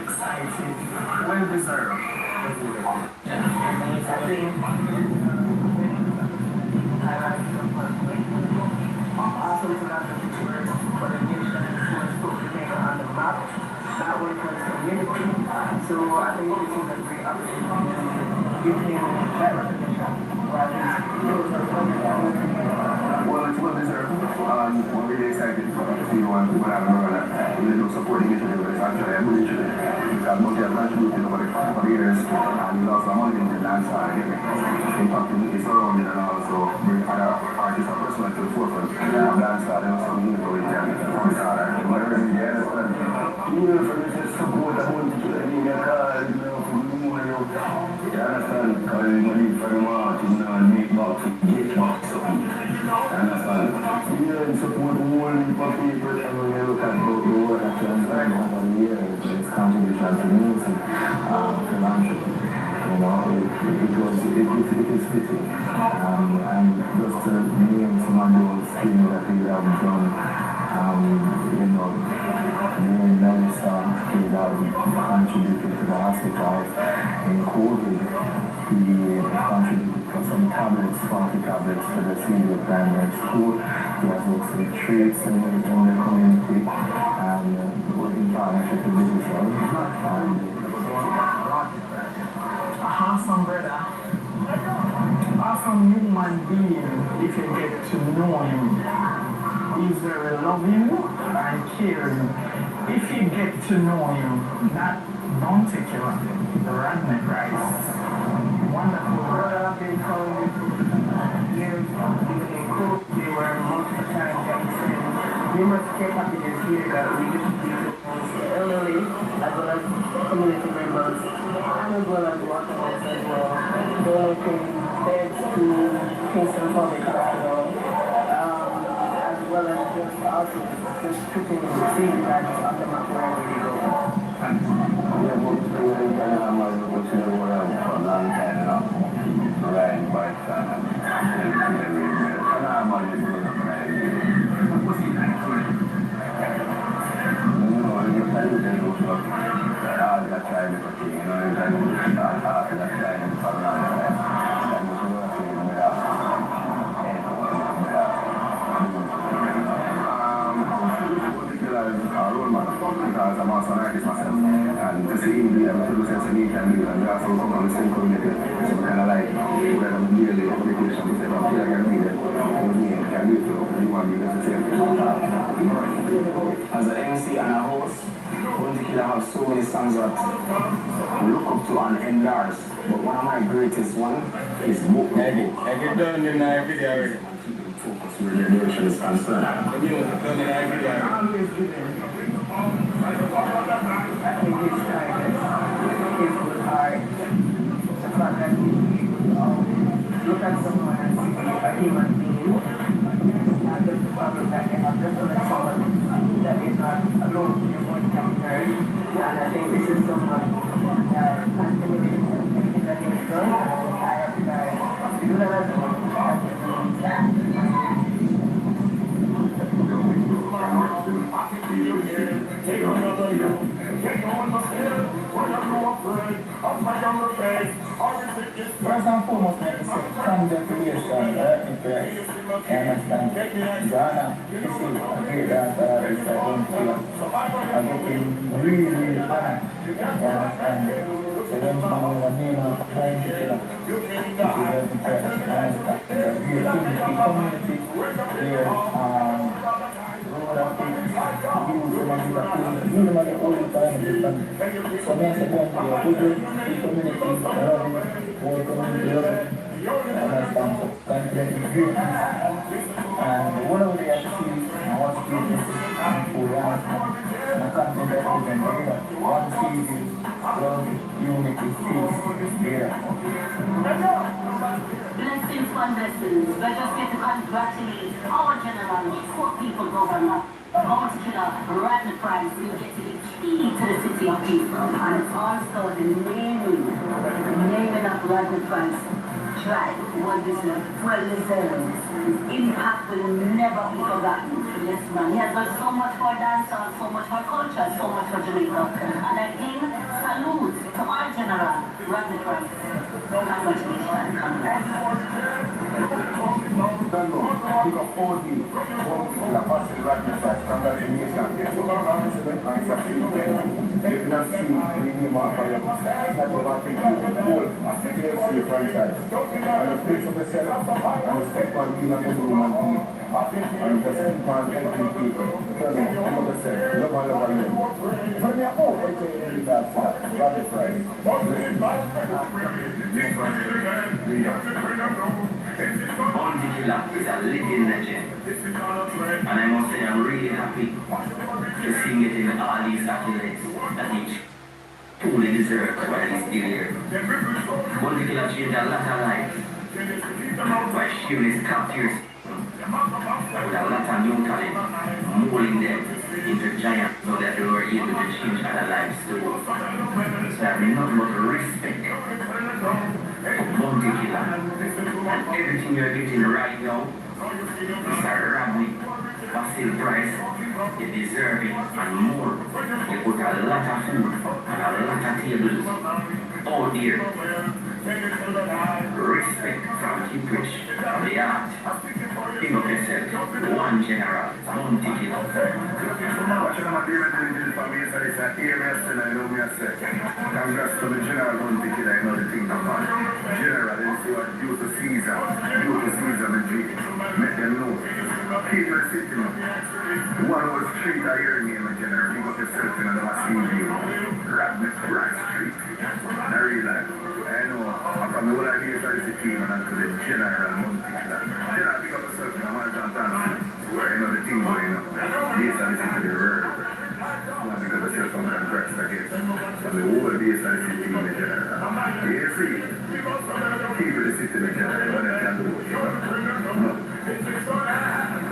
Excited, well deserved. Yeah. I think also to that particular for the nation was put Jamaica on the map. That was for the community. So I think this is a great opportunity to give him that recognition. Well, it's well deserved. We're really excited for you and people have around that. We're supporting each other. It's actually a good initiative. Because most have contributed over the years and we lost some money in the dance and impacting the surrounding and also bring other artists and personal to the forefront. And dance and also music with them. Even for this support, I want to do that in your car, you know, for the more, you understand, calling money for the market, you know, and make box, get box, something. Understand? Yeah, and support the whole heap of people, and when you look at the world that transpired over the years, its contribution to music, philanthropy, you know, it is fitting. And just to name some of those things that we have done, you know, Nelson, he have contributed to the hospitals in COVID. He contributed for some tablets, 40 tablets for the senior primary school. He has also treats in the community and in partnership with Digital. Awesome brother. Awesome human being if you get to know him. He's very loving and caring. If you get to know him, don't take your redneck rice. Wonderful brother, they call you. They cook, they were multiple times Kingston. numerous care packages here that we distribute to the elderly as well as community members and as well as workers as well. Donating beds to Kingston Public Hospital, as well as just also just putting seeing that on the map wherever we go. Because I'm also an artist myself, and to see him be able to do sense of me can do, and we also come from the same community, so we kind of like, we're going to be really communication, we say, I'm here, I can do it, can do it, so you want me to say the same thing. As an MC and a host, Killa have so many songs that we look up to and endorse, but one of my greatest one is Book. Have you done in the video already? Focus where the direction is concerned. Have you done in the video already? I think his kindness, his good heart, the fact that he look at someone and see a human being, and the problem that they have, just to let someone that is not alone in your voice can be heard. And I think this is someone that has committed everything that he has done. I have to do that as well. First and foremost, like I said, from the creation, interest, understand, Ghana, this is a great dancer, it's a own killer. I'm getting really, really honored, understand. So when you name of trying to kill, which is very important, understand. We are in the community, where road of things, use them as all the time, so next again, we are good, the community, love it, work community, love it, understand, so confident in you. And whatever they have to see, and what's business, and for and the content that we can bring up, one sees love, unity, peace, here. Blessings on blessings. Let us get to congratulate our general, poor people governor, our killer, Radley Price, will get to the key to the city of Kingston. And it's also the naming of Radley Price tribe was well deserved. His impact will never be forgotten. Yes, man. He has done so much for dancers, so much for culture, so much for Jamaica. And again, salute to our general, Radley Price. Congratulations. Pick up all the la base de la message, congratulations. If not see the name of fire, that will not take you all KFC franchise. And the place of the seller, and the step on being a good woman, and just keep on helping people. Tell me, I'm going to say, love and love and love. Tell me, oh, I tell you that, Radley Price. Killa is a living legend, and I must say I'm really happy to see him getting all these accolades that he truly deserves while he's still here. Killa changed a lot of lives by sharing his captures with a lot of new talent, molding them into giants so that they were able to change other lives too. So I have nothing but respect for Killa. And everything you're getting right now, Mr. Radley, Basil Price, you deserve it and more. You put a lot of food and a lot of tables out here. Respect from Kiprich, the art. Think of yourself, one general, one ticket. Congrats to the general, one ticket, I know the thing about general, you see what due to Caesar, the Jew, make them know. Keep your sitting up. One was street, I hear name of general, think of yourself in the massive view. Radley Price Street. I realize, I know, I'm from the whole idea of the team and to the general, one ticket. General, pick up yourself in the Marjan Dance, where you know the thing going up. Based on the city, the word. Not because I share some contracts against. And the whole base of the city in the general. You see, keep the city in the general. What they can do. No.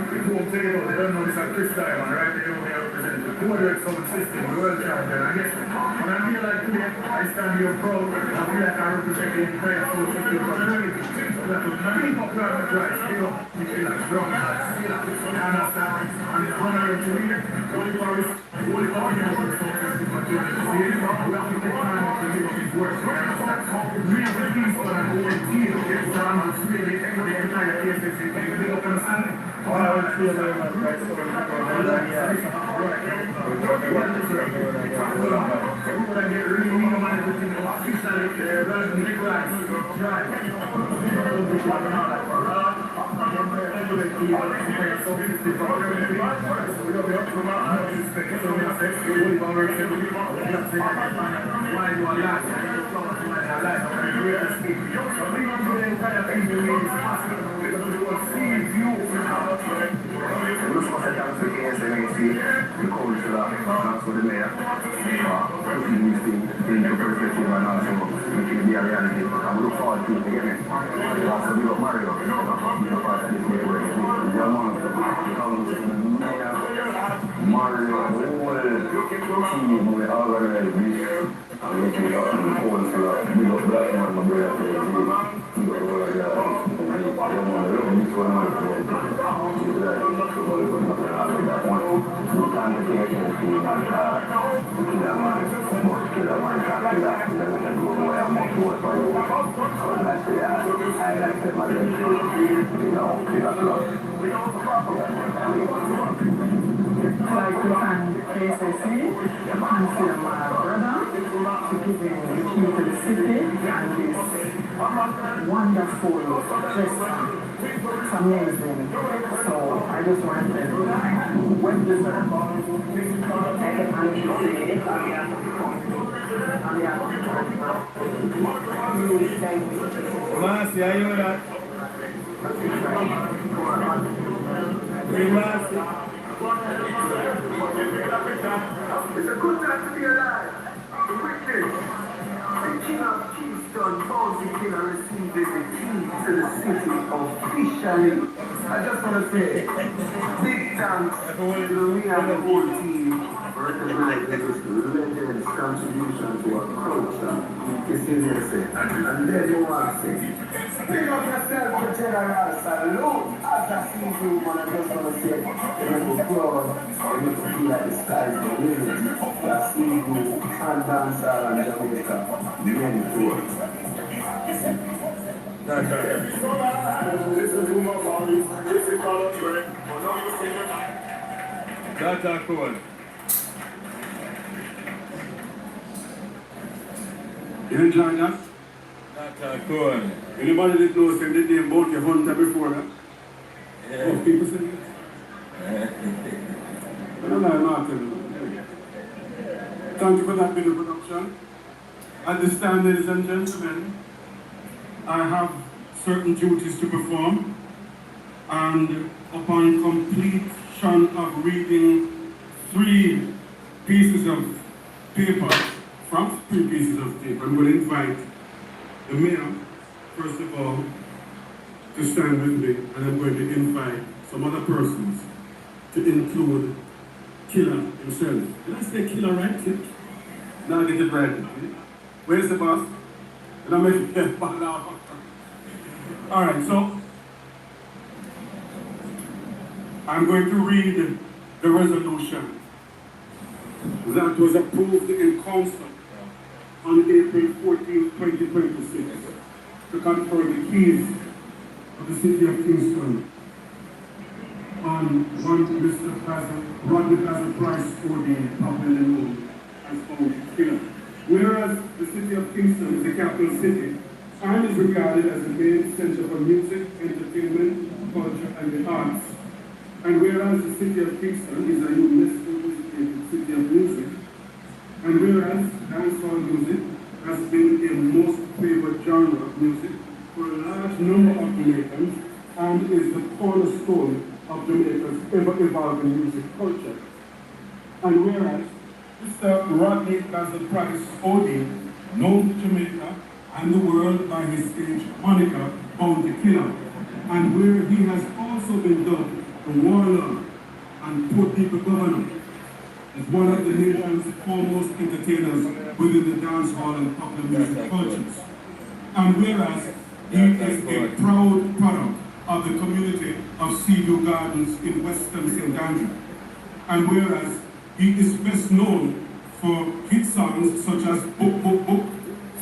People won't tell you about, they don't know this at this time, and right there we represent the 200 sound system, the world champion. I guess when I feel like today, I stand here proud. I feel like I represent the entire sound system fraternity. That was many popular on the drive, still up, you feel like drum, still up, you understand? And it's one of your two years, only for us, only for us, the sound system fraternity. See, we have to take time to live up his work, you understand? We have the Kingston and the whole team, it's on us, really, the entire KSS, you big up on the Sunday. I would feel very much like so We're gonna get really money with the officially like to thank KSC, consider my brother, to give him the key to the city and this wonderful gesture. It's amazing. So I just want to say, well deserved. Mercy, are you that? Mercy. It's a good time to be alive. The witness, the king of Kingston, Bounty Killer, received the key to the city officially. I just want to say, big thanks to me and the whole team for recognizing this legend's contribution to our culture. You see what I say? And then you want to say, big up yourself for General Salute. As I see you, man, I just want to say, you go proud, you need to be at the skies the limit. I see you and dancehall and Jamaica, many tours. Listen to my body, this is all a track. That's cool. You enjoying that? That's cool. Anybody that knows the name Bounty Hunter before that? Yeah. Oh, people say that? I don't know, Martin. Thank you for that video production. At this time, ladies and gentlemen, I have certain duties to perform, and upon completion of reading 3 pieces of paper, from 3 pieces of paper, I'm going to invite the mayor, first of all, to stand with me, and I'm going to invite some other persons to include Killa himself. Did I say Killa right? Now I get it right. Where's the boss? And I'm making it back now. All right, so I'm going to read the resolution that was approved in council on April 14, 2026 to confer the keys of the city of Kingston on one Mr. Rodney Plaza Price OD, popularly known as Bounty Killer. Whereas the city of Kingston is the capital city and is regarded as the main center for music, entertainment, culture, and the arts. And whereas the city of Kingston is a UNESCO-designated city of music, and whereas dancehall music has been a most favored genre of music for a large number of Jamaicans and is the cornerstone of Jamaica's ever-evolving music culture. And whereas Mr. Rodney Basil Price, OD, known to Jamaica and the world by his stage moniker, Bounty Killer, and where he has also been dubbed the warlord and poor people governor, is one of the nation's foremost entertainers within the dancehall and popular music cultures. And whereas he is a proud product of the community of Seaview Gardens in Western St. Andrew, and whereas he is best known for hit songs such as Book, Book, Book,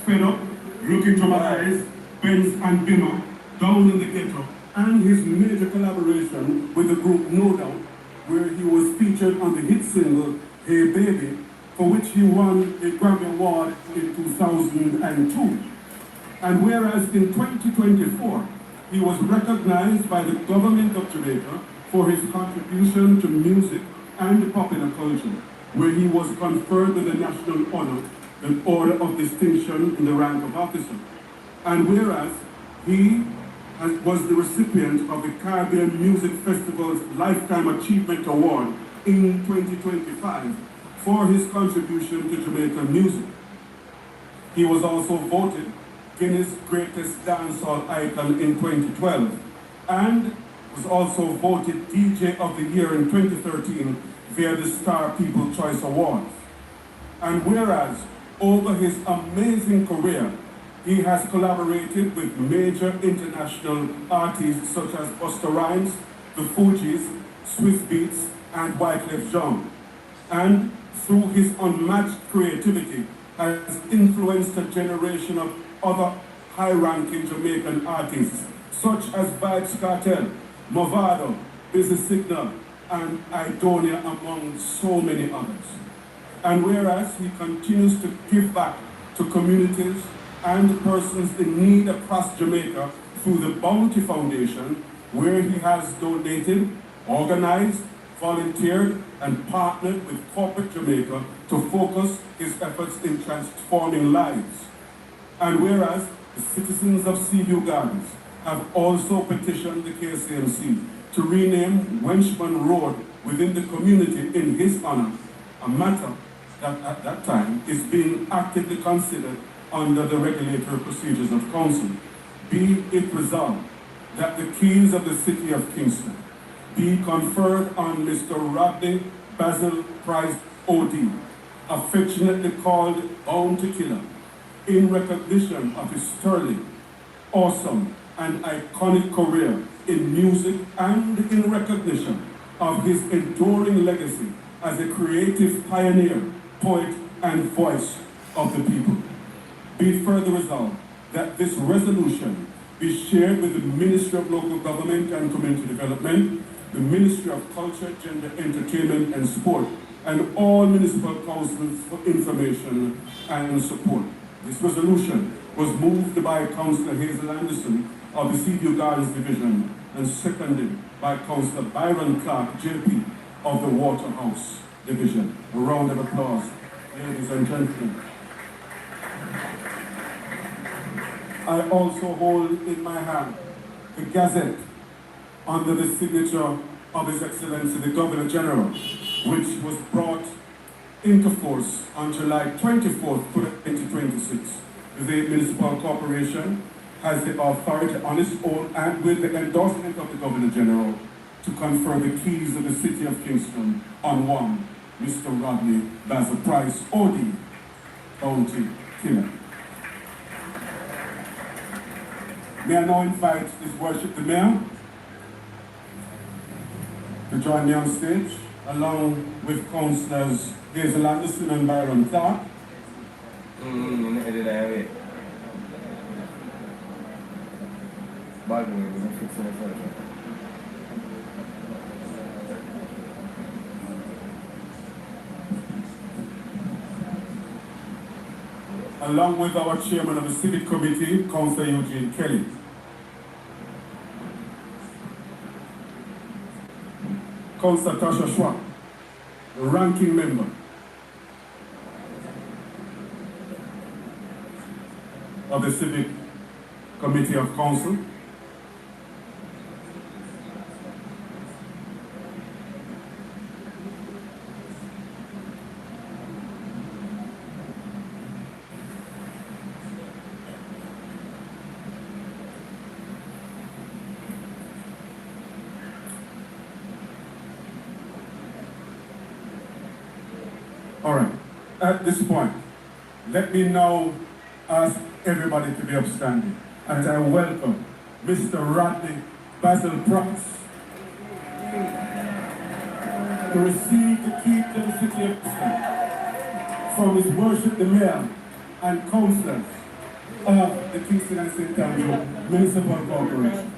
Fed Up, Look Into My Eyes, Benz and Bimmer, Down in the Ghetto, and his major collaboration with the group No Doubt, where he was featured on the hit single Hey Baby, for which he won a Grammy Award in 2002. And whereas in 2024, he was recognized by the government of Jamaica for his contribution to music and popular culture, where he was conferred with the national honor, the Order of Distinction in the rank of officer. And whereas he was the recipient of the Caribbean Music Festival's Lifetime Achievement Award in 2025 for his contribution to Jamaican music. He was also voted Guinness Greatest Dancehall Icon in 2012 and was also voted DJ of the Year in 2013 via the Star People Choice Awards. And whereas over his amazing career, he has collaborated with major international artists such as Busta Rhymes, the Fugees, Swiss Beats, and Wyclef Jean. And through his unmatched creativity, has influenced a generation of other high-ranking Jamaican artists, such as Vibes Cartel, Movado, Busy Signal, and Idonia, among so many others. And whereas he continues to give back to communities and persons in need across Jamaica through the Bounty Foundation, where he has donated, organized, volunteered, and partnered with corporate Jamaica to focus his efforts in transforming lives. And whereas the citizens of Seaview Gardens have also petitioned the KCMC to rename Wenchman Road within the community in his honor, a matter that at that time is being actively considered under the regulatory procedures of council. Be it resolved that the keys of the city of Kingston be conferred on Mr. Rodney Basil Price, OD, affectionately called Bounty Killer, in recognition of his sterling, awesome, and iconic career in music and in recognition of his enduring legacy as a creative pioneer, poet, and voice of the people. Be further resolved that this resolution be shared with the Ministry of Local Government and Community Development, the Ministry of Culture, Gender, Entertainment and Sport, and all municipal councils for information and support. This resolution was moved by Councillor Hazel Anderson of the Seaview Gardens Division and seconded by Councillor Byron Clark, JP, of the Waterhouse Division. A round of applause, ladies and gentlemen. I also hold in my hand the Gazette under the signature of His Excellency the Governor General, which was brought into force on July 24th, 2026. The Municipal Corporation has the authority on its own and with the endorsement of the Governor General to confer the keys of the City of Kingston on one Mr. Rodney Basil Price, OD, Bounty Killer. May I now invite His Worship the Mayor to join me on stage, along with Councillors Hazel Anderson and Byron Clark. Along with our Chairman of the Civic Committee, Councillor Eugene Kelly. Councillor Tasha Schwab, the ranking member of the Civic Committee of Council. All right. At this point, let me now ask everybody to be upstanding as I welcome Mr. Rodney Basil Price to receive the key to the city of Kingston from his worship the mayor and councillors of the Kingston and St. Andrew Municipal Corporation.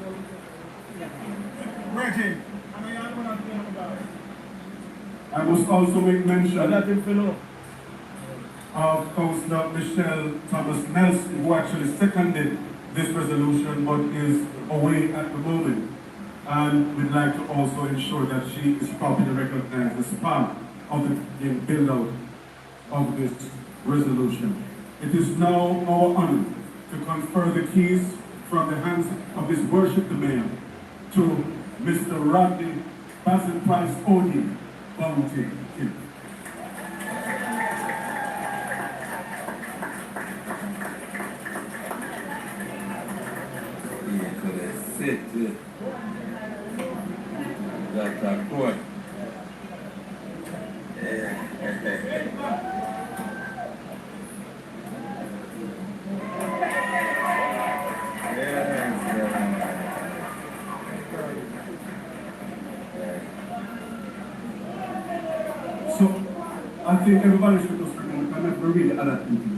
I must also make mention of Councillor Michelle Thomas Nelson, who actually seconded this resolution but is away at the moment. And we'd like to also ensure that she is properly recognized as part of the build-out of this resolution. It is now our honor to confer the keys from the hands of his worship the mayor to Mr. Rodney Basil Price Odie, Bounty King. That's a court. So, I think everybody should just remember, I'm not really other things.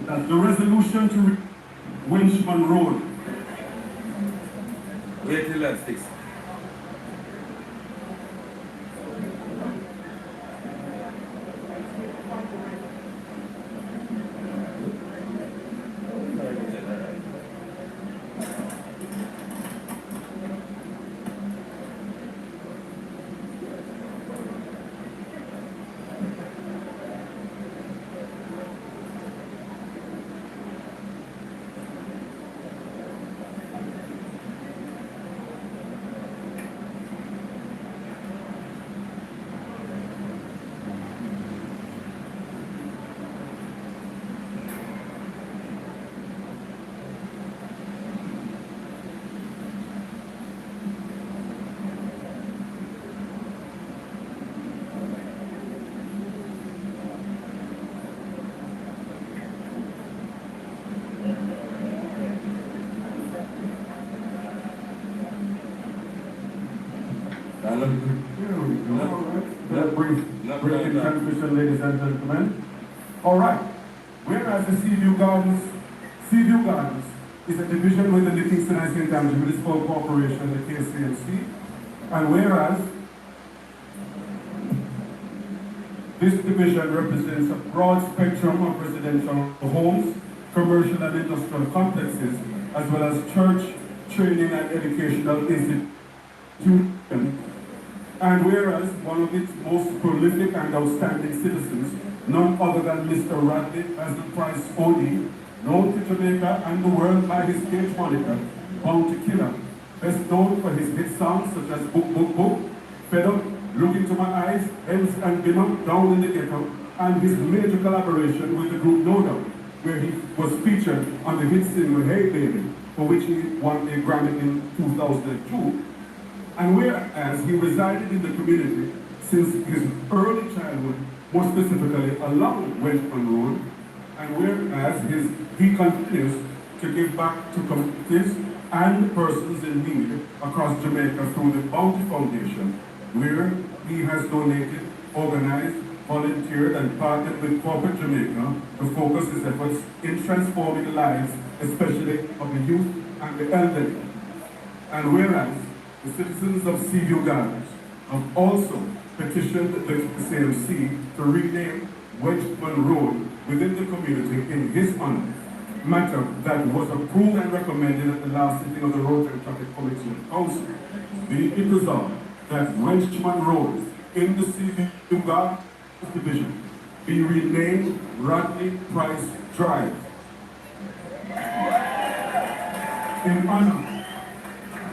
That's the resolution to Winchman Road. Wait till that's fixed. Brief transmission, ladies and gentlemen. All right. Whereas the Seaview Gardens is a division within the Kingston and St. Andrew Municipal Corporation, the KCMC, and whereas this division represents a broad spectrum of residential homes, commercial and industrial complexes, as well as church, training and educational institutions. And whereas one of its most prolific and outstanding citizens, none other than Mr. Rodney Basil Price Odie, known to Jamaica and the world by his stage moniker, Bounty Killer, best known for his hit songs such as Book, Book, Book, Fed Up, Look Into My Eyes, Else and Bimmer, Down in the Ghetto, and his major collaboration with the group No Doubt, where he was featured on the hit single Hey Baby, for which he won a Grammy in 2002. And whereas he resided in the community since his early childhood, more specifically along Welshman Road, and whereas he continues to give back to communities and persons in need across Jamaica through the Bounty Foundation, where he has donated, organized, volunteered, and partnered with corporate Jamaica to focus his efforts in transforming the lives, especially of the youth and the elderly. And whereas the citizens of Seaview Gardens have also petitioned the CMC to rename Wedgman Road within the community in his honor, matter that was approved and recommended at the last sitting of the Road and Traffic Committee and Council. Be it resolved that Wedgman Road in the City Guard Division be renamed Rodney Price Drive in honor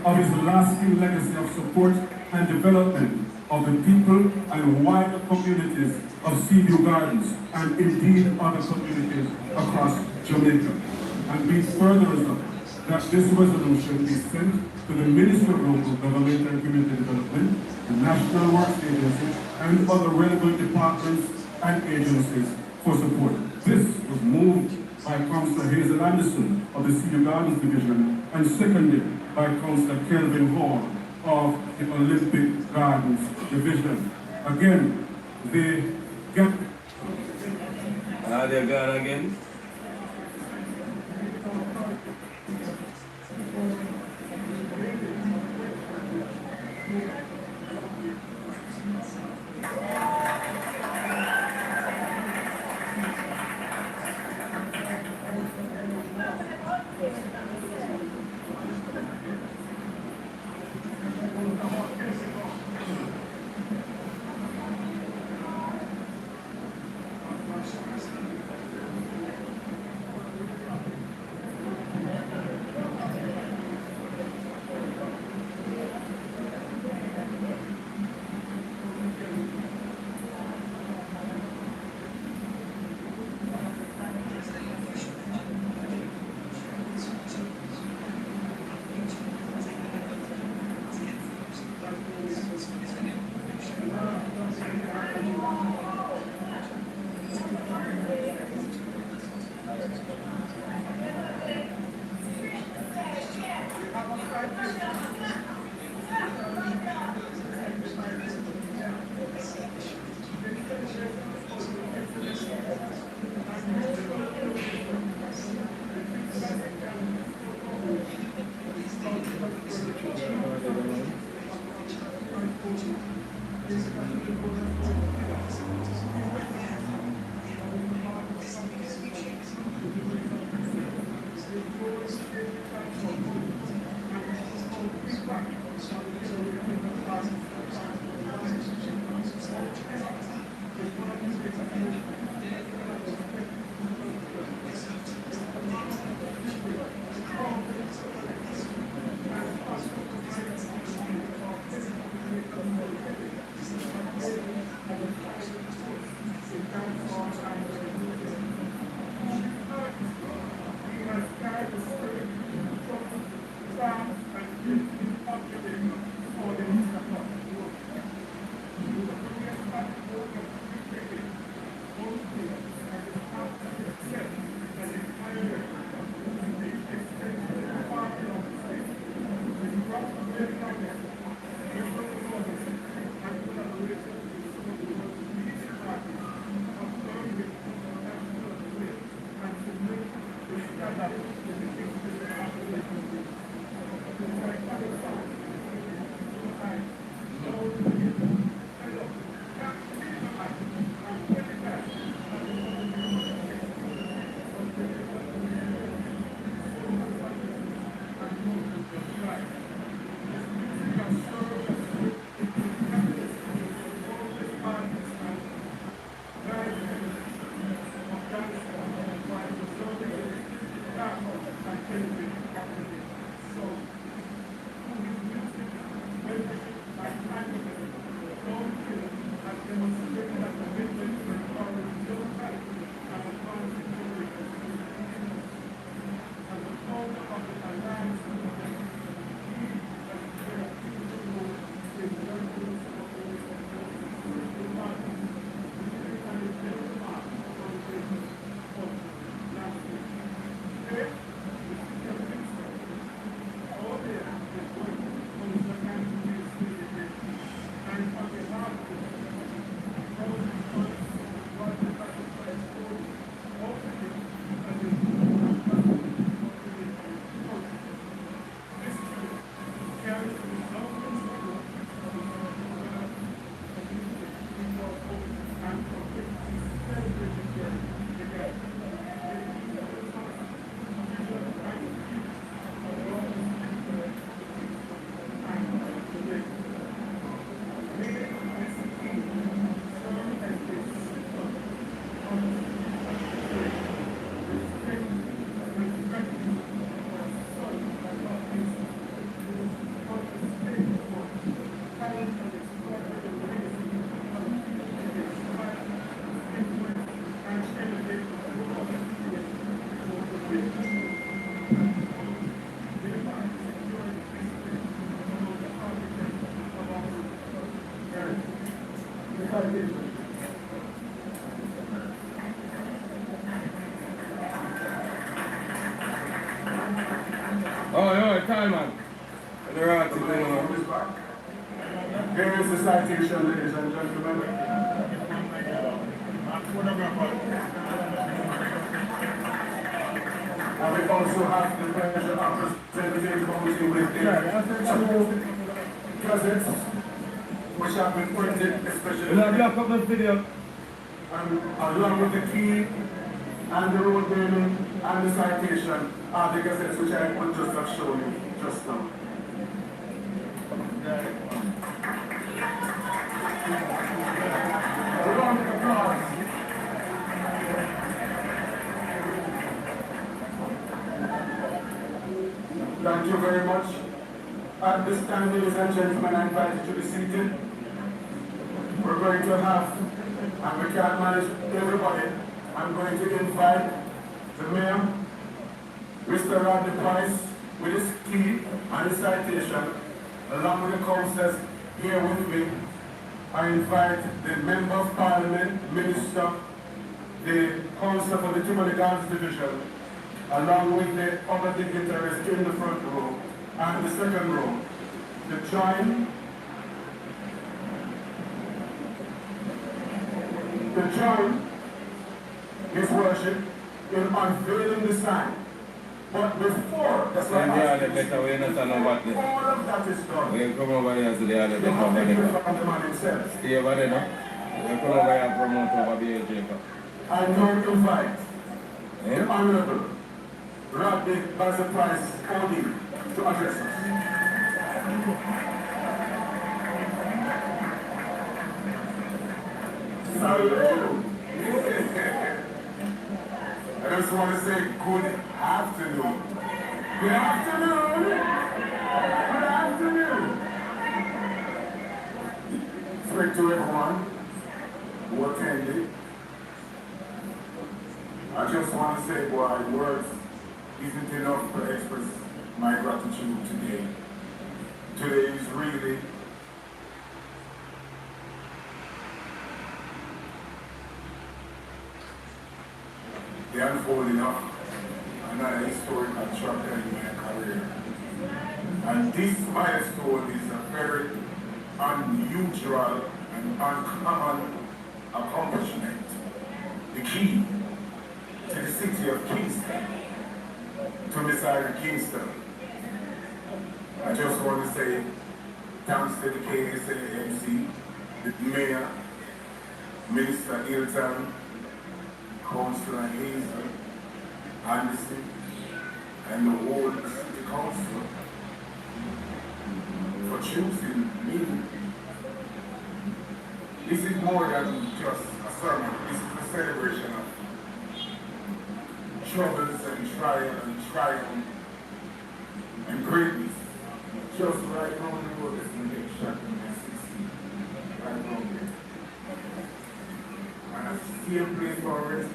of his lasting legacy of support and development of the people and wider communities of Seaview Gardens and indeed other communities across Jamaica. And be further resolved that this resolution be sent to the Ministry of Local Government and Community Development, the National Works Agency, and other relevant departments and agencies for support. This was moved by Councillor Hazel Anderson of the Seaview Gardens Division and seconded by Councillor Kelvin Hall of the Olympic Gardens Division. Again, they get... They're gone again. call, man. The right to Here is the citation, ladies and gentlemen. And we also have the pleasure of presenting committee with the two gazettes, which have been printed especially. We'll have up the video. And along with the key and the road name and the citation are the gazettes which I will just have shown you just now. A round of applause. Thank you very much. At this time, ladies and gentlemen, I invite you to be seated. We're going to have, and we can't manage everybody, I'm going to invite the Mayor, Mr. Rodney Price, with his key and his citation, along with the councillors here with me. I invite the Member of Parliament, Minister, the Councillor for the Timothy Dance Division, along with the other dignitaries in the front row and the second row, to join His Worship in unveiling the sign. But before the sign all of that is done, We come over here to the other you have to hear from the man himself. Stay over there, no? We come over here and promote over BA I now invite the Honorable Rodney Price County to address us. Salute! I just want to say good afternoon. Good afternoon! Good afternoon! Thank to everyone who attended. I just want to say, boy, words isn't enough to express my gratitude today. Today is really the unfolding of another historical chapter in my career. And this milestone is a very unusual and uncommon accomplishment. The key to the city of Kingston, to Miss Ira Kingston. I just want to say thanks to the KSAMC, the Mayor, Minister Hilton, Councillor Hazel, Anderson, and the whole City Council for choosing me. This is more than just a sermon. This is a celebration of troubles and triumph and greatness. Just right now in the world is the next chapter in 16. Right now here. And I see a place for it.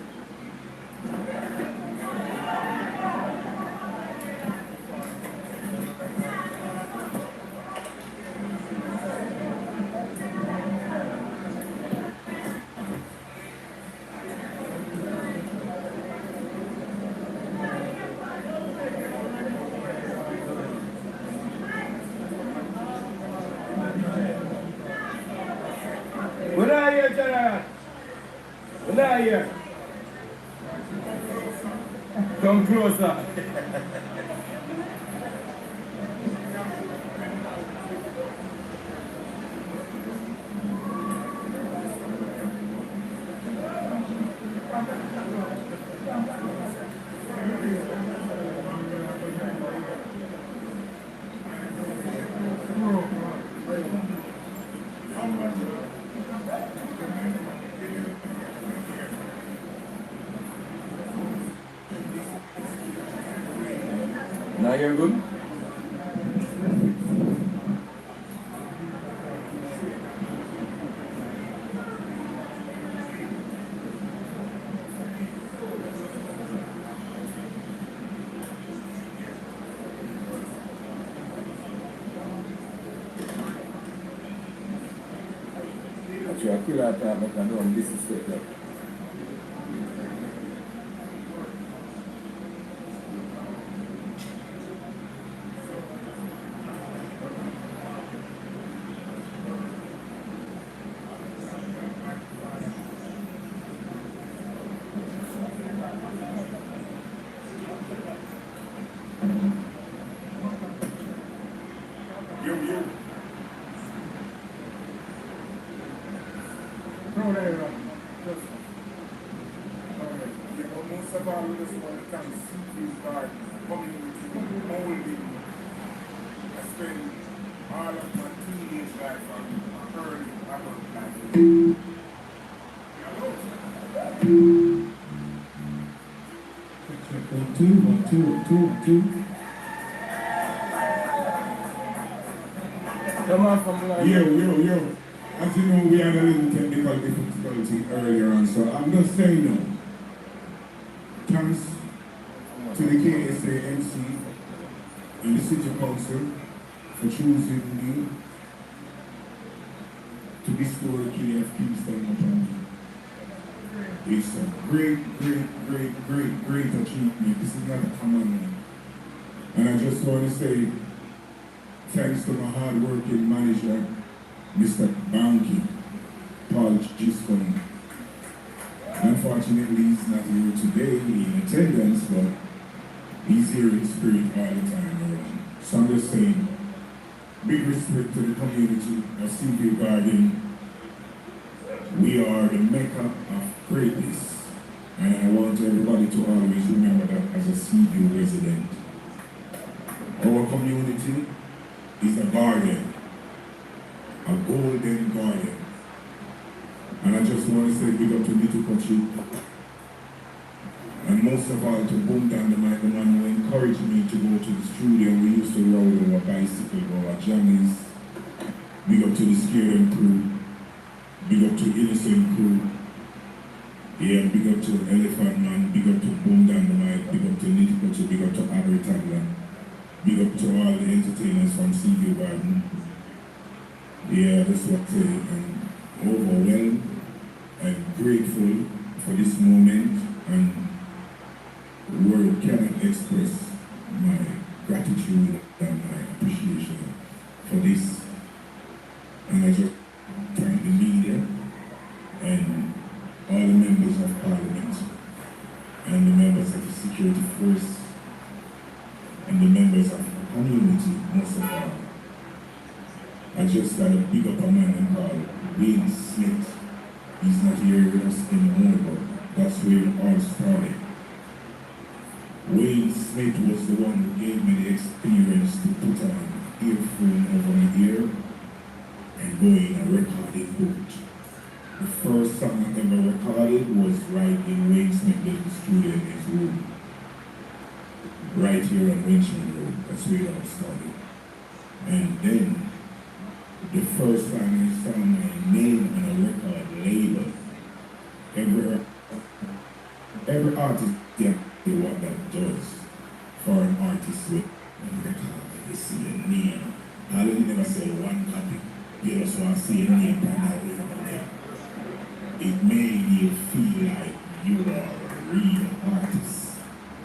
We're not here, General. We're not here. Come closer. Now you're good? Actually, I feel like I can do on this instead. First of all, we just want to thank Seaview Garden community holding. I spent all of my teenage life and early adult life. Check 1, 2, 1, 2, 1, 2, 1, 2. Come on from like Yo. As you know, we had a little technical difficulty earlier on, so I'm just saying no. Thanks to the KSA MC and the City Council for choosing me to bestow the key of Kingston upon me. It's a great achievement. This is not a common one. And I just want to say thanks to my hard-working manager, Mr. Bounty, Paul Giscombe. Unfortunately, he's not here today in attendance, but he's here in spirit all the time. So I'm just saying, big respect to the community of Seaview Garden. We are the mecca of greatness, and I want everybody to always remember that as a Seaview resident. Our community is a garden, a golden garden. And I just want to say big up to Little Kochi, and most of all to Boom Down the Mic, the man who encouraged me to go to the studio. We used to ride our bicycle, our jammies. Big up to the Scared crew, big up to Innocent crew, yeah, big up to Elephant Man, big up to Boom Down the Mic, big up to Little Kochi, big up to Abri Taglan, big up to all the entertainers from Seaview Garden. Yeah, that's what I say. And overwhelmed and grateful for this moment, and word cannot express my gratitude and my appreciation for this. And I just thank the media and all the members of Parliament and the members of the security force and the members of the community, most of all. I just got to big up a man called Wayne Smith. He's not here with us anymore, but that's where it all started. Wayne Smith was the one who gave me the experience to put an earphone over my ear and go in a recording booth. The first song I ever recorded was right in Wayne Smith's little studio in his room. Right here on Winchman Road. That's where it all started. And then the first time I saw my name on a record label, every artist gets what that does for an artist with a record. You see a name. I don't never say one copy. You just want to see a name on that label there. It made you feel like you are a real artist.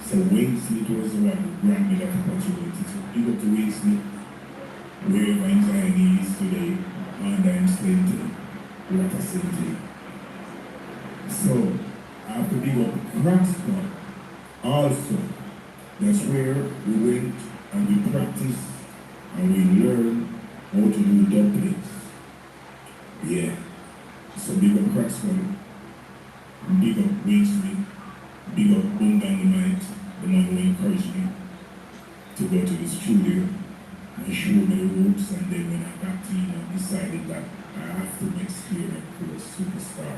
So Wayne Smith was the one who granted me that opportunity. So big up to Wayne Smith. Wherever anxiety is today, and I'm slinting, what a slinting. So, I have to big up Kingston also. That's where we went and we practiced and we learned how to do dumplings. Yeah. So big up Kingston, big up Wayne Smith, big up Boom Down the Mic, the man who encouraged me to go to the studio. He showed me the ropes, and then when I got in, I decided that I have to make Scared to a superstar.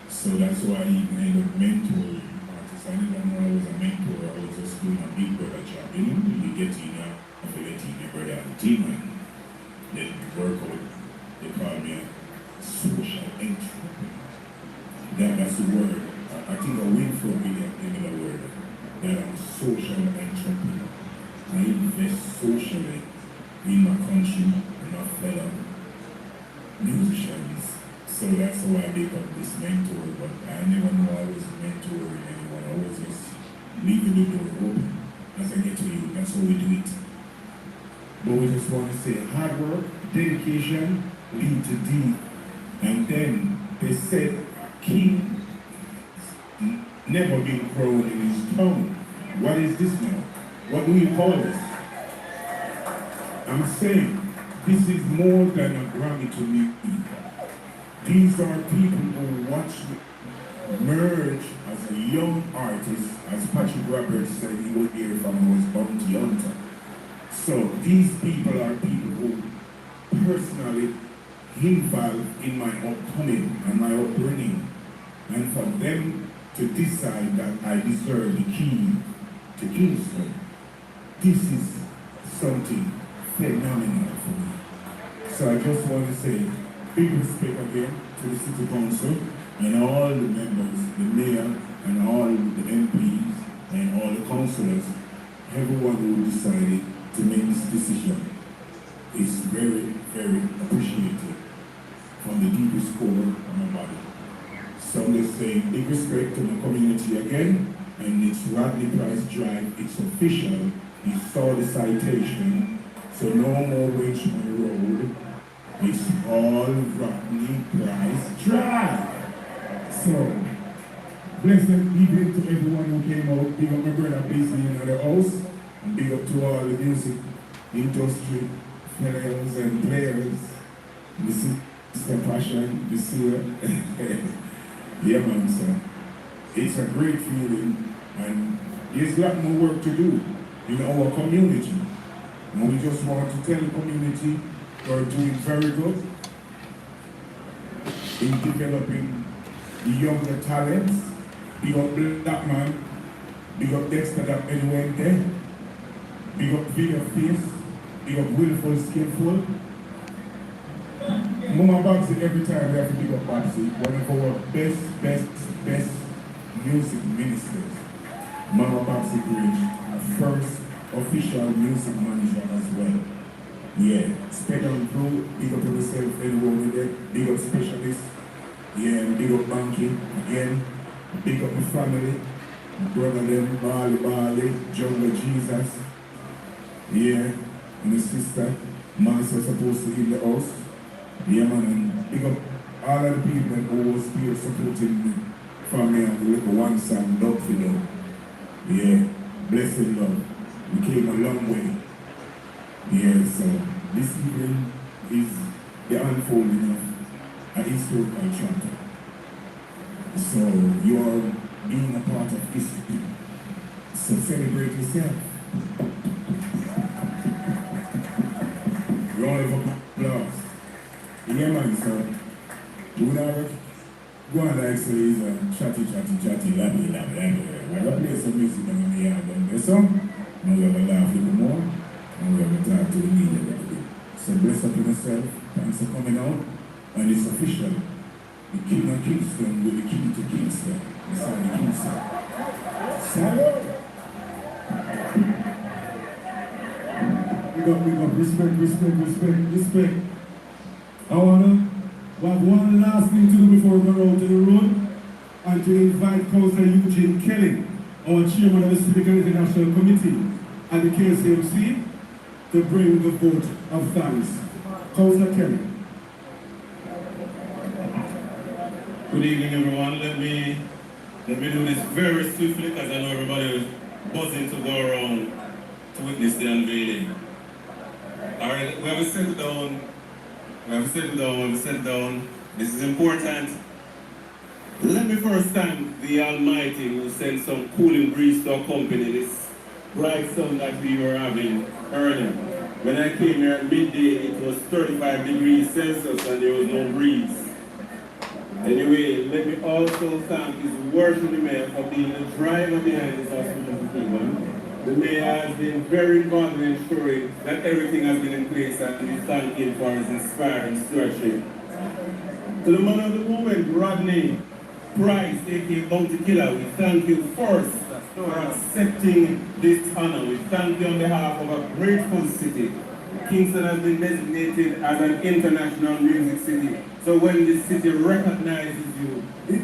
So that's why I even ended up mentoring artists. I didn't know I was a mentor, I was just doing a big brother job. You know, you get in now, I feel like your brother and team, and then work out. They call me a social entrepreneur. That's the word. I think I win for me that gave me the word. That I'm a social entrepreneur. I invest socially in my country and my fellow musicians. So that's why I make up this mentor. But I never know I was mentoring anyone. I was just leaving the door open. As I get to you, that's how we do it. But we just want to say hard work, dedication, lead to deed. And then they said a king never been crowned in his town. What is this now? What do you call this? I'm saying this is more than a Grammy to me. These are people who watch me merge as a a young artist, as Patrick Roberts said, he was here from he was bounty hunter. So these people are people who personally involved in my upcoming and my upbringing. And for them to decide that I deserve the key to Kingston, this is something phenomenal for me. So I just want to say big respect again to the City Council and all the members, the mayor and all the MPs and all the councillors, everyone who decided to make this decision. It's very, very appreciated from the deepest core of my body. So I'm just saying big respect to my community again, and it's Rodney Price Drive, it's official. You saw the citation, so no more Richmond Road. It's all Rodney Price Drive. So, blessed evening to everyone who came out. Big up my brother Busy in the house, and big up to all the music industry fellows and players. Mr. Passion, Mr. Yeah, man, sir. It's a great feeling, and there's a lot more work to do in our community. And we just want to tell the community we're doing very good in developing the younger talents. Big up Black Man, big up Dexter that anywhere there, big up Video Face, big up Willful Skillful. Mama Babsy, every time we have to big up Babsy, one of our best music ministers. Mama Babsy Bridge, our first official music manager as well. Yeah, Sped on Crew, big up to myself, anyone with it, big up Specialist. Yeah, big up Banking, again, big up my family, my brother them, Bali, Jungle Jesus. Yeah, and my sister, Master supposed to in the house. Yeah, man, and big up all of the people who was here supporting me, family and the little one song, Dog for Dog. Yeah, blessed love. We came a long way. Yeah, so this evening is the unfolding of a historical chapter. So you are being a part of history. So celebrate yourself. Round of applause. Yeah, man, so we would have go on like say he's a chatty, labby. We're going to play some music and we have done this song, and we're going to laugh a little more, and we're going to talk to the media a little bit. So bless up in yourself, thanks for coming out, and it's official. The King of Kingston with the key to Kingston. It's on the Kingston. Salute! We got respect. I wanna have one last thing to do before we go out to the road, and to invite Councillor Eugene Kelly, our chairman of the Civic and International Committee at the KCMC, to bring the vote of thanks. Councillor Kelly. Good evening, everyone. Let me do this very swiftly because I know everybody is buzzing to go around to witness the unveiling. All right, we have to settle down. This is important. Let me first thank the Almighty who sent some cooling breeze to accompany this bright sun that we were having earlier. When I came here at midday, it was 35 degrees Celsius and there was no breeze. Anyway, let me also thank His Worship the Mayor for being the driver behind this hospital for people. The Mayor has been very involved in ensuring that everything has been in place, and we thank him for his inspiring stewardship. To the man of the moment, Rodney Price, aka Bounty Killer, we thank you first for accepting this honor. We thank you on behalf of a grateful city. Kingston has been designated as an international music city. So when this city recognizes you, it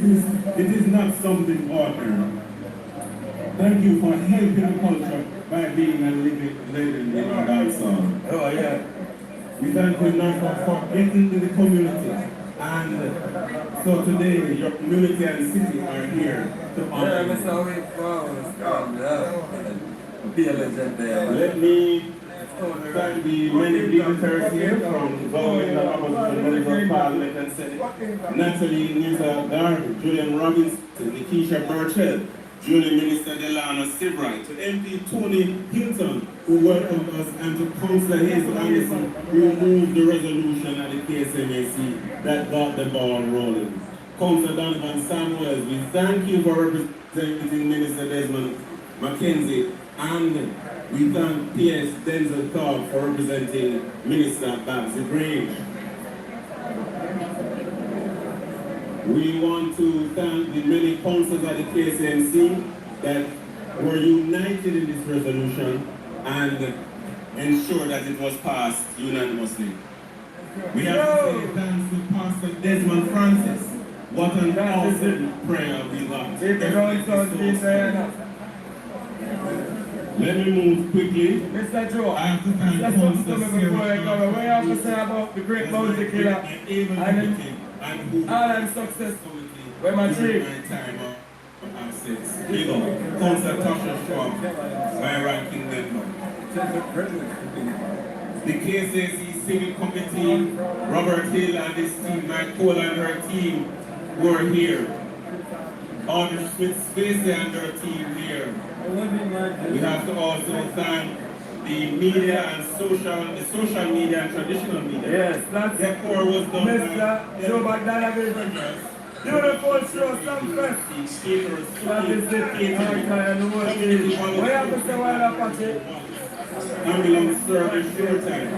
is not something ordinary. Thank you for helping the culture by being a living legend in our dance song. Oh yeah. We thank you now for getting to the community. And so today, your community and city are here to honor you. Be a legend there. Let me thank the many dignitaries here from government and opposition members of Parliament and Senate. Natalie Nita Garvey, Julian Robinson, Nikisha Burchell, Julie Minister Delano Sivright, to MP Tony Hilton, who welcomed us, and to Councillor Hazel Anderson, who moved the resolution at the KSMAC that got the ball rolling. Councillor Donovan Samuels, we thank you for representing Minister Desmond Mackenzie, and we thank P.S. Denzel Cobb for representing Minister Babsy Grange. We want to thank the many councillors at the KSMC that were united in this resolution and ensure that it was passed unanimously. We have to say thanks to Pastor Desmond Francis. What an awesome prayer we got. Let me move quickly. Mr. Joe, I have to thank Councillor what you have to say about the great bounty killer and all and success with my chief? Councillor Tasha Schwab, my ranking member. The KSAC Civil Committee, Robert Hill and his team, Mike Cole and her team were here. Audrey Spacey and her team here. We have to also thank the media and the social media and traditional media. Yes, that's the core was done Mr. Joe McDonald. Beautiful show, some fest. That is it. What have to say while Apache? Ambulance service short time.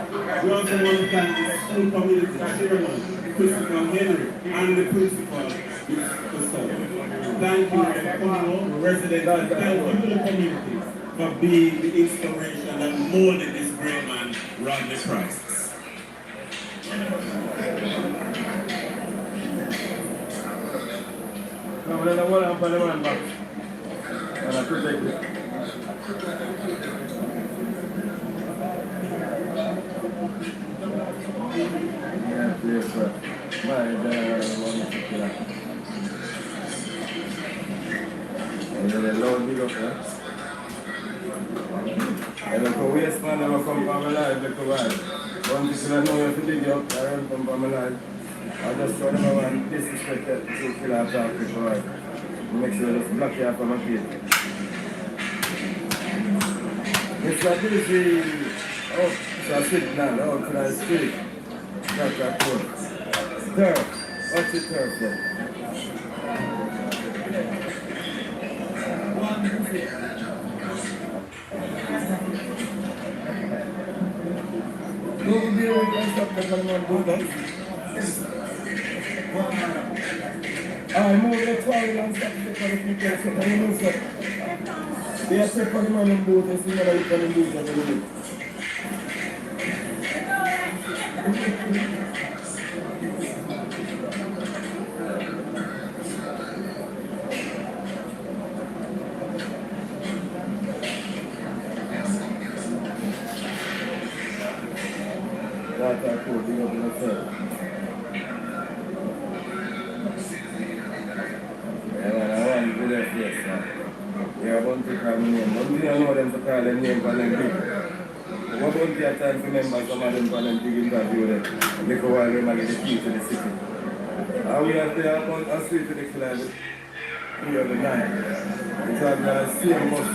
We also want to thank the school community chairman, Christopher Henry, and the principal, Thank you, the residents, and thank you, the community, for being the inspiration that molded this great man, Rodney Price. No, then I want to put the man back. And I protect it. Yeah, yes, sir. Lord, big up, eh? I don't know waste man never come from my life, like a while. One thing I know you have to dig up, I don't come from my life. I just try to know and disrespect that to kill our talk for a while. Make sure it's block you from my feet. Mr. Busy, oh, so sit down, out to the street. Not that good. Turf, what's the turf then? Go be able to stop the government building. I move the 12 and stop the people, so can you move that? They are taking money in both, and see what you can do to the that's cool, big up in the cell. Yeah, man, I want to do that place, man. Yeah, I want to call my name. One thing I know them to call them name for them big. What don't you have time to remember some of them for them big interview them? Because while them are the key to the city. And we have there about a street to the killer we have the night. It's at the same bus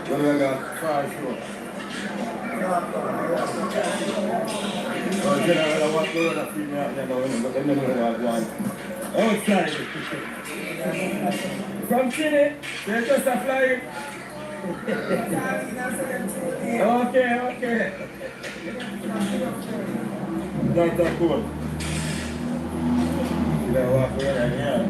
when we got far short. I want to go to the female there, but then they don't want outside. From Chile, they're just a flying. Okay. That's cool. You walk around here.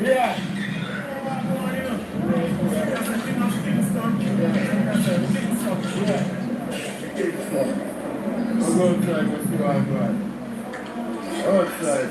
Yeah. I'll go try to see what I'm going. Outside.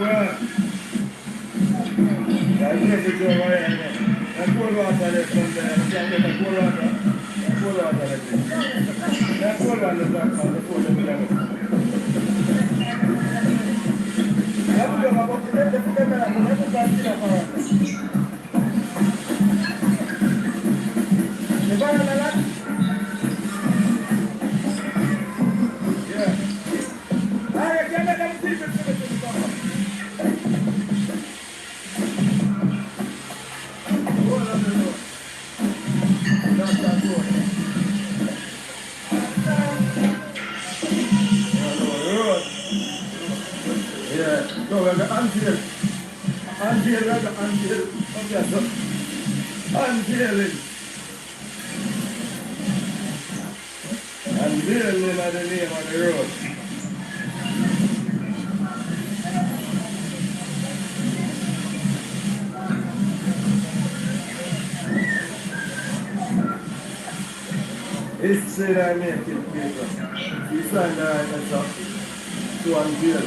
Well, that's message over here, man. That cold water there from there. You can't get the cold water. That cold water there. That cold water is not from the cold water. That's the one about the camera. That's the one for us. You buy a lot? Yeah. Alright, get that little people to the top. Go on the road. That's that road. Road. Yeah. So we have the Anfield. Anfield, we have the Anfield. Okay, so. Unveiling. Unveiling are the name of the road. History that make it, people. You find the right answer to unveil.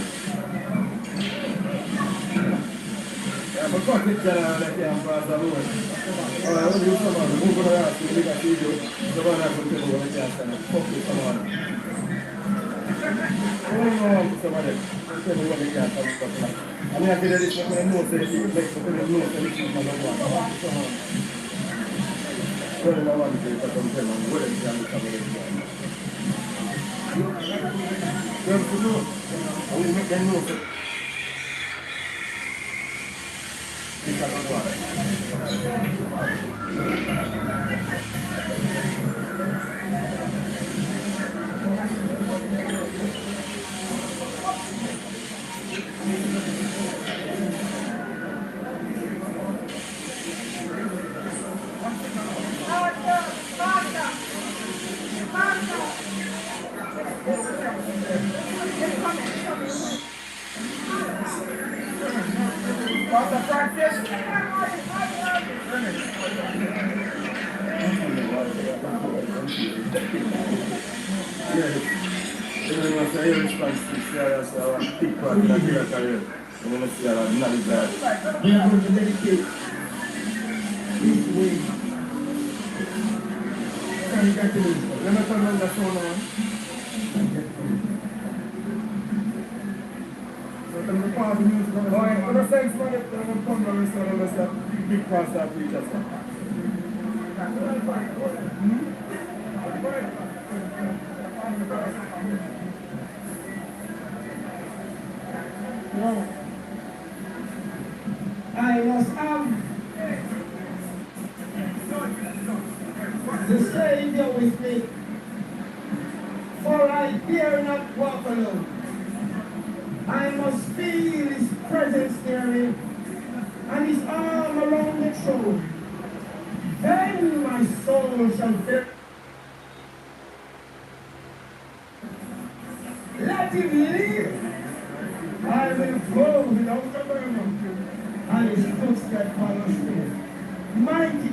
Yeah, but fuck it, that can't pass the road. Alright, when you come on, move around to make a video. The one that will tell you when I can't stand up. Fuck it, come on. I don't know how to somebody tell me when they can't stand up. I mean, I feel that this one, I know that it's like, but I know that it's not going to work. Come on. Well, I want to say that I'm telling you, what is the other cover this one? You have to know. I will make them know. It's not going to work. Pastor Francis. Yeah, everyone say your response to serious big part in your career. I'm going to see that I'm not glad. We are going to dedicate this way. Congratulations. Let me turn on the phone on. Alright, when I say it's not it, I'm going to come down and say big pastor preacher. No. I must have the Savior with me, for I dare not walk alone. I must feel His presence near me, and His arm around the throne. Then my soul shall fill. Let Him live. I will go without a murmur, and His footsteps follow me. Mighty